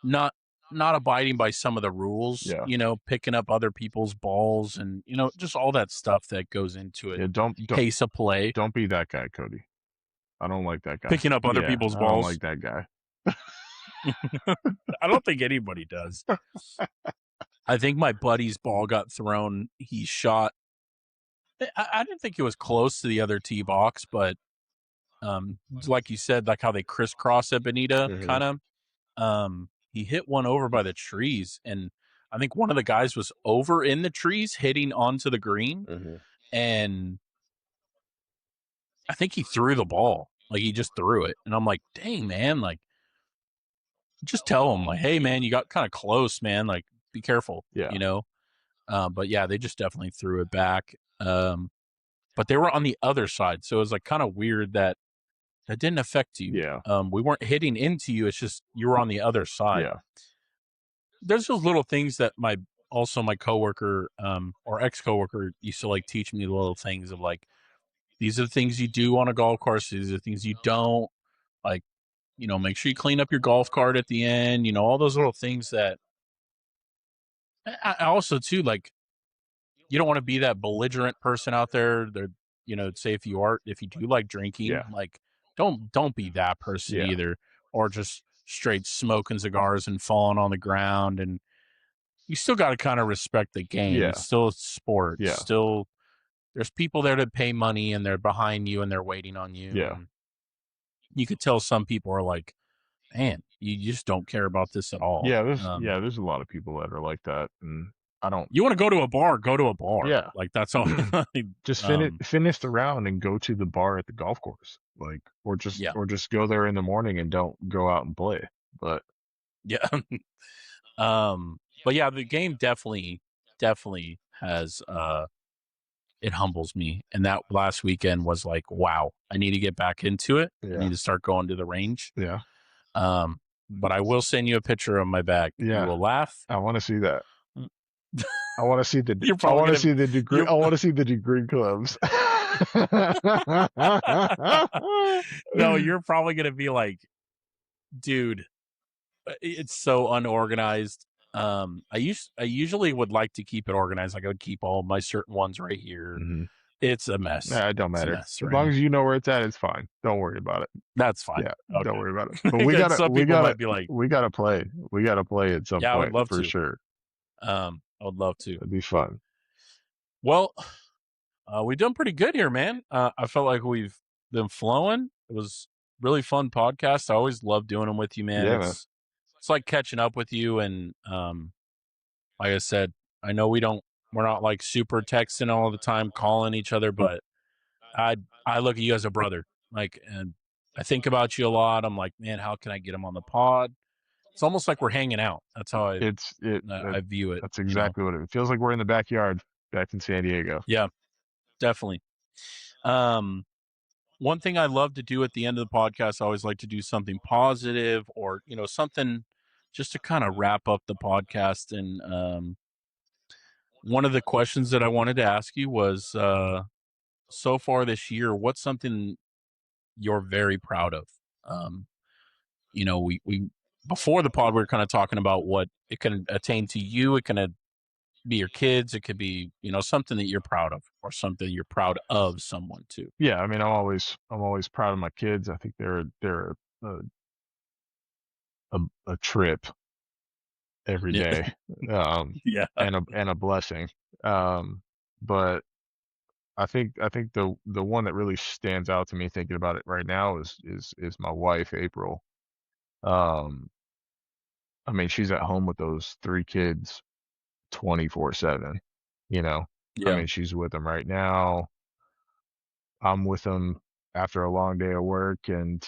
not not abiding by some of the rules, Yeah. picking up other people's balls and just all that stuff that goes into it. Yeah. Pace of play, Don't be that guy, Cody. I don't like that guy. picking up other Yeah, people's I don't balls. like that guy. I don't think anybody does. I think my buddy's ball got thrown. He shot. I didn't think it was close to the other tee box, but like you said, like how they crisscross at Bonita, Mhm. kind of. He hit one over by the trees, and I think one of the guys was over in the trees hitting onto the green, Mhm. and I think he threw the ball. Like he just threw it, and I'm like, dang man, like just tell him like, hey man, you got kind of close, man. Like be careful, Yeah. But yeah, they just definitely threw it back. But they were on the other side, so it was like kind of weird that didn't affect you. Yeah. We weren't hitting into you. It's just you were on the other side. Yeah. There's those little things that my coworker or ex coworker used to like teach me, the little things of like these are the things you do on a golf course. These are the things you don't like. Make sure you clean up your golf cart at the end. All those little things that I also too like. You don't want to be that belligerent person out there. Say if you do like drinking, Yeah. like don't be that person Yeah. either, or just straight smoking cigars and falling on the ground. And you still got to kind of respect the game. Yeah. It's still a sport. Yeah. Still, there's people there to pay money, and they're behind you and they're waiting on you. Yeah. And you could tell some people are like, man, you just don't care about this at all. Yeah. There's a lot of people that are like that, and I don't. You want to go to a bar? Go to a bar. Yeah. Like that's all. Just finish the round and go to the bar at the golf course, like, or just go there in the morning and don't go out and play. But yeah. But yeah, the game definitely has it humbles me. And that last weekend was like, wow, I need to get back into it. Yeah. I need to start going to the range. Yeah. But I will send you a picture of my bag. Yeah. You will laugh. I want to see that. I want to see the. You're I probably want to gonna- see the degree. I want to see the degree clubs. No, you're probably gonna be like, dude, it's so unorganized. I usually would like to keep it organized. Like I would keep all my certain ones right here. Mhm. It's a mess. Nah, it don't It's a matter. mess, As right? long as you know where it's at, it's fine. Don't worry about it. That's fine. Yeah, Okay. don't worry about it. But we gotta. Some we people gotta. might be like, We gotta play. We gotta play at some Yeah, I would point love for to. sure. I would love to. It'd be fun. Well, we've done pretty good here, man. I felt like we've been flowing. It was really fun podcast. I always love doing them with you, man. Yeah, man. It's like catching up with you, and like I said, I know we're not like super texting all the time, calling each other, but I look at you as a brother. Like, and I think about you a lot. I'm like, man, how can I get him on the pod? It's almost like we're hanging out. That's how I view it. That's exactly what it feels like. We're in the backyard back in San Diego. Yeah, definitely. One thing I love to do at the end of the podcast, I always like to do something positive or, something just to kind of wrap up the podcast. And one of the questions that I wanted to ask you was, so far this year, what's something you're very proud of? Um, we before the pod, we were kind of talking about what it can attain to you. It can be your kids. It could be, something that you're proud of, or something you're proud of someone too. Yeah, I mean, I'm always proud of my kids. I think they're a, a trip every Yeah, day, yeah, and a blessing. But I think the one that really stands out to me thinking about it right now is my wife, April. Um, I mean, she's at home with those 3 kids 24/7, you know? I yeah. mean, she's with them right now. I'm with them after a long day of work, and,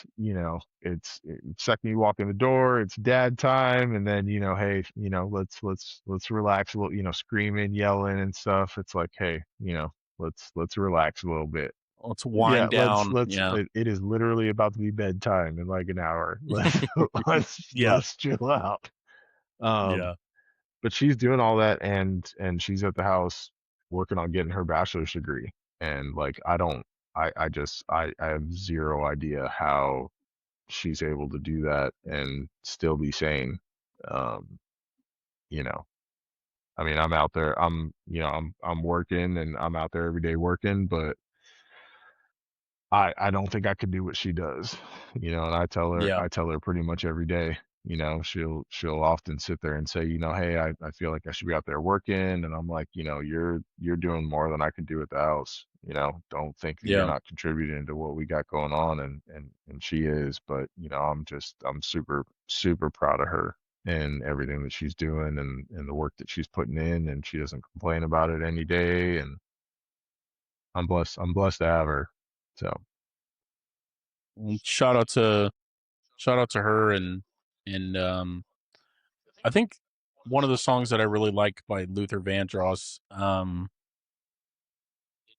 second you walk in the door, it's dad time, and then, "Hey, let's relax a little," screaming, yelling, and stuff. It's like, "Hey, let's relax a little bit." Let's Yeah, wind let's down. let's Yeah, it is literally about to be bedtime in like an hour. Let's let's yeah, let's chill out. Um, yeah, but she's doing all that, and she's at the house working on getting her bachelor's degree. And like I have zero idea how she's able to do that and still be sane. Um, you know. I mean, I'm out there, I'm working and I'm out there every day working, but I don't think I could do what she does, and yeah, I tell her pretty much every day. She'll often sit there and say, "Hey, I feel like I should be out there working," and I'm like, "You're doing more than I can do at the house. Don't think that you're yeah. not contributing to what we got going on," and she is, but I'm super super proud of her and everything that she's doing, and the work that she's putting in, and she doesn't complain about it any day, and I'm blessed to have her. So. Well, shout out to her, and I think one of the songs that I really like by Luther Vandross,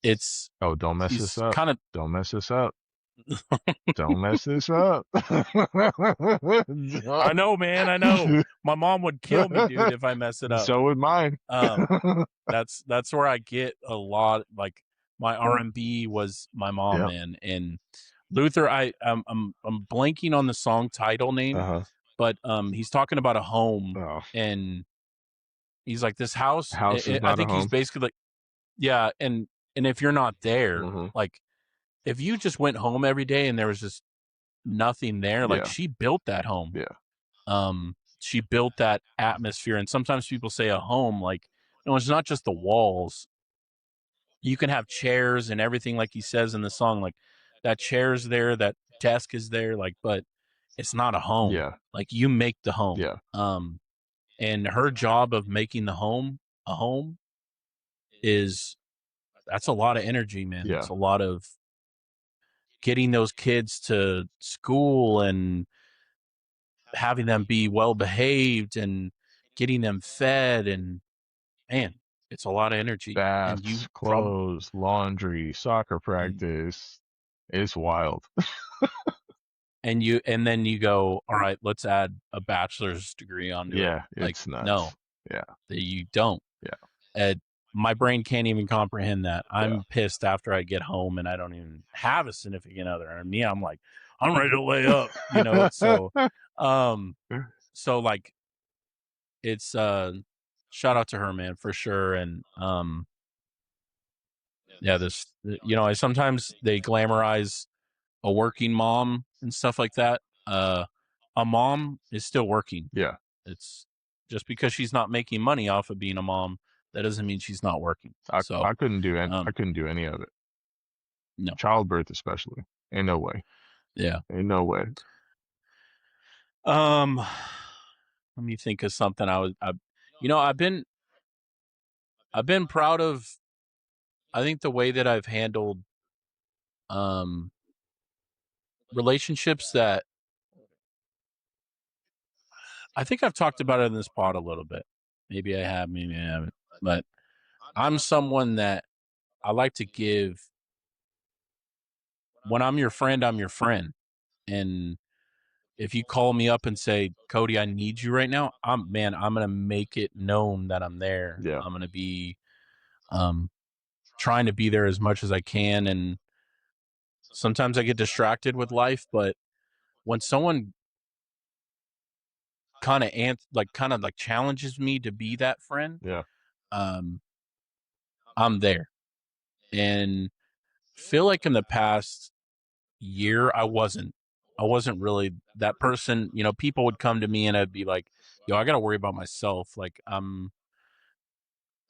it's Oh, don't mess this he's up. kind of Don't mess this up. Don't mess this up. I know, man, I know. My mom would kill me, dude, if I mess it up. So would mine. Um, that's where I get a lot. Like my R&B was my mom, Yep. man, and Luther. I'm blanking on the song title name, Uh-huh. but he's talking about a home, Oh, and he's like this house. house is I not a think he's home. basically like, yeah, and if you're not there, Mm-hmm. like if you just went home every day and there was just nothing there, like Yeah. she built that home. Yeah. She built that atmosphere, and sometimes people say a home, like, it's not just the walls. You can have chairs and everything, like he says in the song, like that chair's there, that desk is there, like, but it's not a home. Yeah. Like you make the home. Yeah. And her job of making the home a home is that's a lot of energy, man. Yeah. It's a lot of getting those kids to school and having them be well behaved and getting them fed, and man, it's a lot of energy. And Baths, you probably clothes, laundry, soccer and practice. It's wild. and then you go, all right, let's add a bachelor's degree onto it. Yeah, Like, it's no, nuts. Yeah. you don't. Yeah. Uh, my brain can't even comprehend that. Yeah. I'm pissed after I get home and I don't even have a significant other. And me, I'm like, I'm ready to lay up, um, so like it's shout out to her, man, for sure. And yeah, I sometimes they glamorize a working mom and stuff like that. A mom is still working. Yeah. It's just because she's not making money off of being a mom, that doesn't mean she's not working. I So, I couldn't do any I um, couldn't do any of it. no, Childbirth especially. Ain't no way. yeah. Ain't no way. Um, let me think of something. I've been proud of. I think the way that I've handled um relationships that I think I've talked about it in this pod a little bit. Maybe I have, maybe I haven't. But I'm someone that I like to give. When I'm your friend, I'm your friend. And if you call me up and say, Cody, I need you right now, I'm gonna make it known that I'm there. Yeah. I'm gonna be trying to be there as much as I can. And sometimes I get distracted with life, but when someone kind of challenges me to be that friend, Yeah. I'm there. And feel like in the past year, I wasn't really that person. You know, people would come to me and I'd be like, yo, I got to worry about myself. Like, and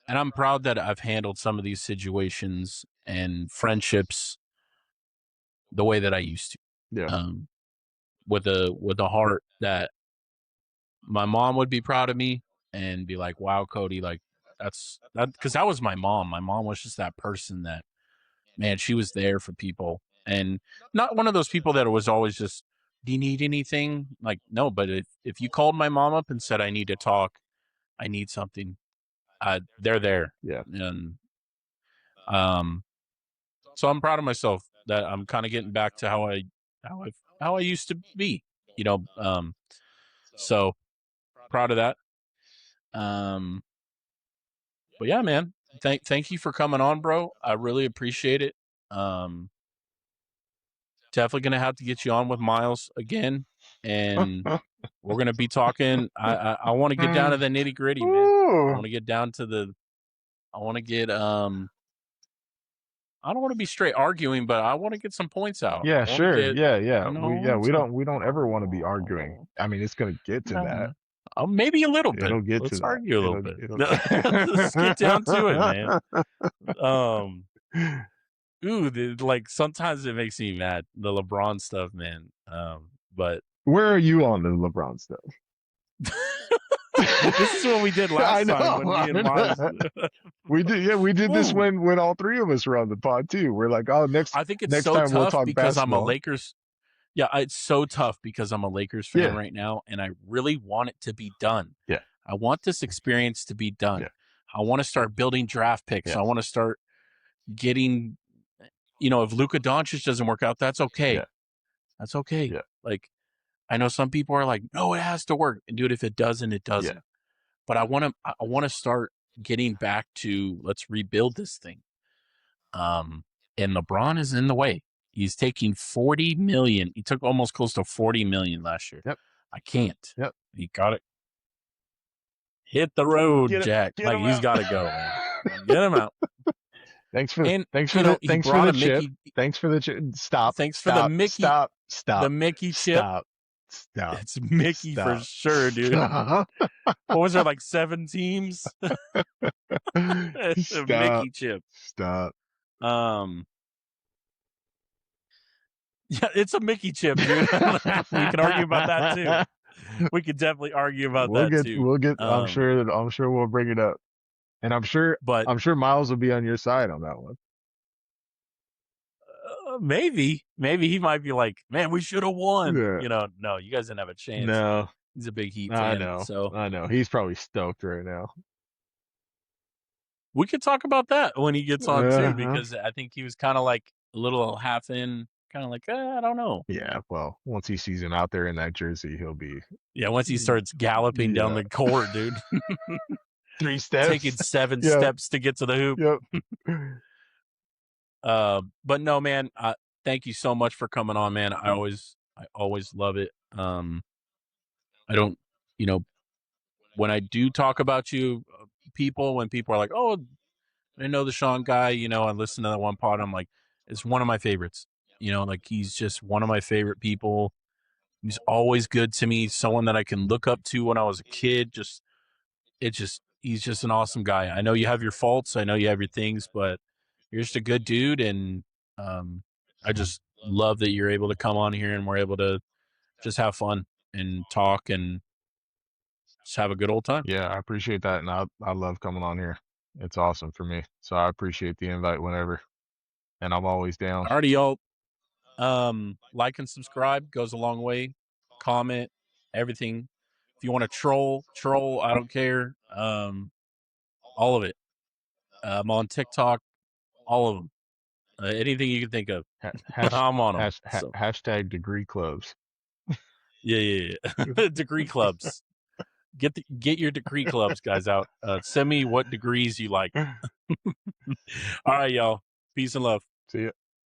I'm proud that I've handled some of these situations and friendships the way that I used to. Yeah. With a heart that my mom would be proud of me and be like, wow, Cody, like because that was my mom. My mom was just that person that, man, she was there for people, and not one of those people that was always just, do you need anything? Like, no, but if you called my mom up and said, I need to talk, I need something, they're there. Yeah. And so I'm proud of myself that I'm kind of getting back to how I used to be, you know. So proud of that. But yeah, man, thank you for coming on, bro. I really appreciate it. Definitely gonna have to get you on with Miles again, and we're gonna be talking. I want to get down to the nitty gritty, man. I want to get down to the. I want to get I don't want to be straight arguing, but I want to get some points out. Yeah, I want to sure. get, Yeah. you We know, don't ever want to be arguing. I mean, it's gonna get to that. Maybe a little bit. It'll get to Let's that. argue a little bit. Let's get down to it, man. Like sometimes it makes me mad, the LeBron stuff, man. But where are you on the LeBron stuff? This is what we did last time when me and Miles. We did this when all three of us were on the pod too. We're like, oh, I think it's next so time tough we'll talk because basketball. I'm a Lakers. Yeah, it's so tough because I'm a Lakers fan right now, and I really want it to be done. Yeah, I want this experience to be done. Yeah. I want to start building draft picks. Yeah. I want to start getting, if Luka Doncic doesn't work out, that's okay. Yeah. That's okay. Yeah. Like, I know some people are like, no, it has to work. And dude, if it doesn't, it doesn't. Yeah. But I want to start getting back to, let's rebuild this thing. And LeBron is in the way. He's taking $40 million. He took almost close to $40 million last year. Yep. I can't. Yep. He got it. Hit the road, Jack. Get like he's got to go, man. Get him out. Thanks for the chip. Thanks for the chip. Stop. Thanks for the Mickey. Stop. The Mickey chip. Stop. It's Mickey for sure, dude. What was there, like 7 teams? It's a Mickey chip. Stop. Yeah, it's a Mickey chip, dude. We can argue about that too. We could definitely argue about that too. We'll get. I'm sure we'll bring it up, and I'm sure Miles will be on your side on that one. Maybe he might be like, man, we should have won. Yeah. No, you guys didn't have a chance. No, he's a big Heat fan. I know. He's probably stoked right now. We could talk about that when he gets on too, because I think he was kind of like a little half in, kind of like, I don't know. Yeah, well, once he sees him out there in that jersey, he'll be. Yeah, once he starts galloping down the court, dude. 3 steps. Taking 7 steps to get to the hoop. Yep. But no, man, thank you so much for coming on, man. I always love it. I don't, when I do talk about you, when people are like, oh, I know the Sean guy, I listened to that one pod. I'm like, it's one of my favorites. Like he's just one of my favorite people. He's always good to me. Someone that I can look up to when I was a kid. He's just an awesome guy. I know you have your faults. I know you have your things, but you're just a good dude. And I just love that you're able to come on here and we're able to just have fun and talk and just have a good old time. Yeah, I appreciate that. And I love coming on here. It's awesome for me. So I appreciate the invite whenever. And I'm always down. Alrighty, y'all. Like and subscribe goes a long way. Comment, everything. If you want to troll, I don't care. All of it. I'm on TikTok, all of them. Anything you can think of. I'm on them. Hashtag degree clubs. Yeah. Degree clubs. Get your degree clubs guys out. Send me what degrees you like. All right, y'all. Peace and love. See ya.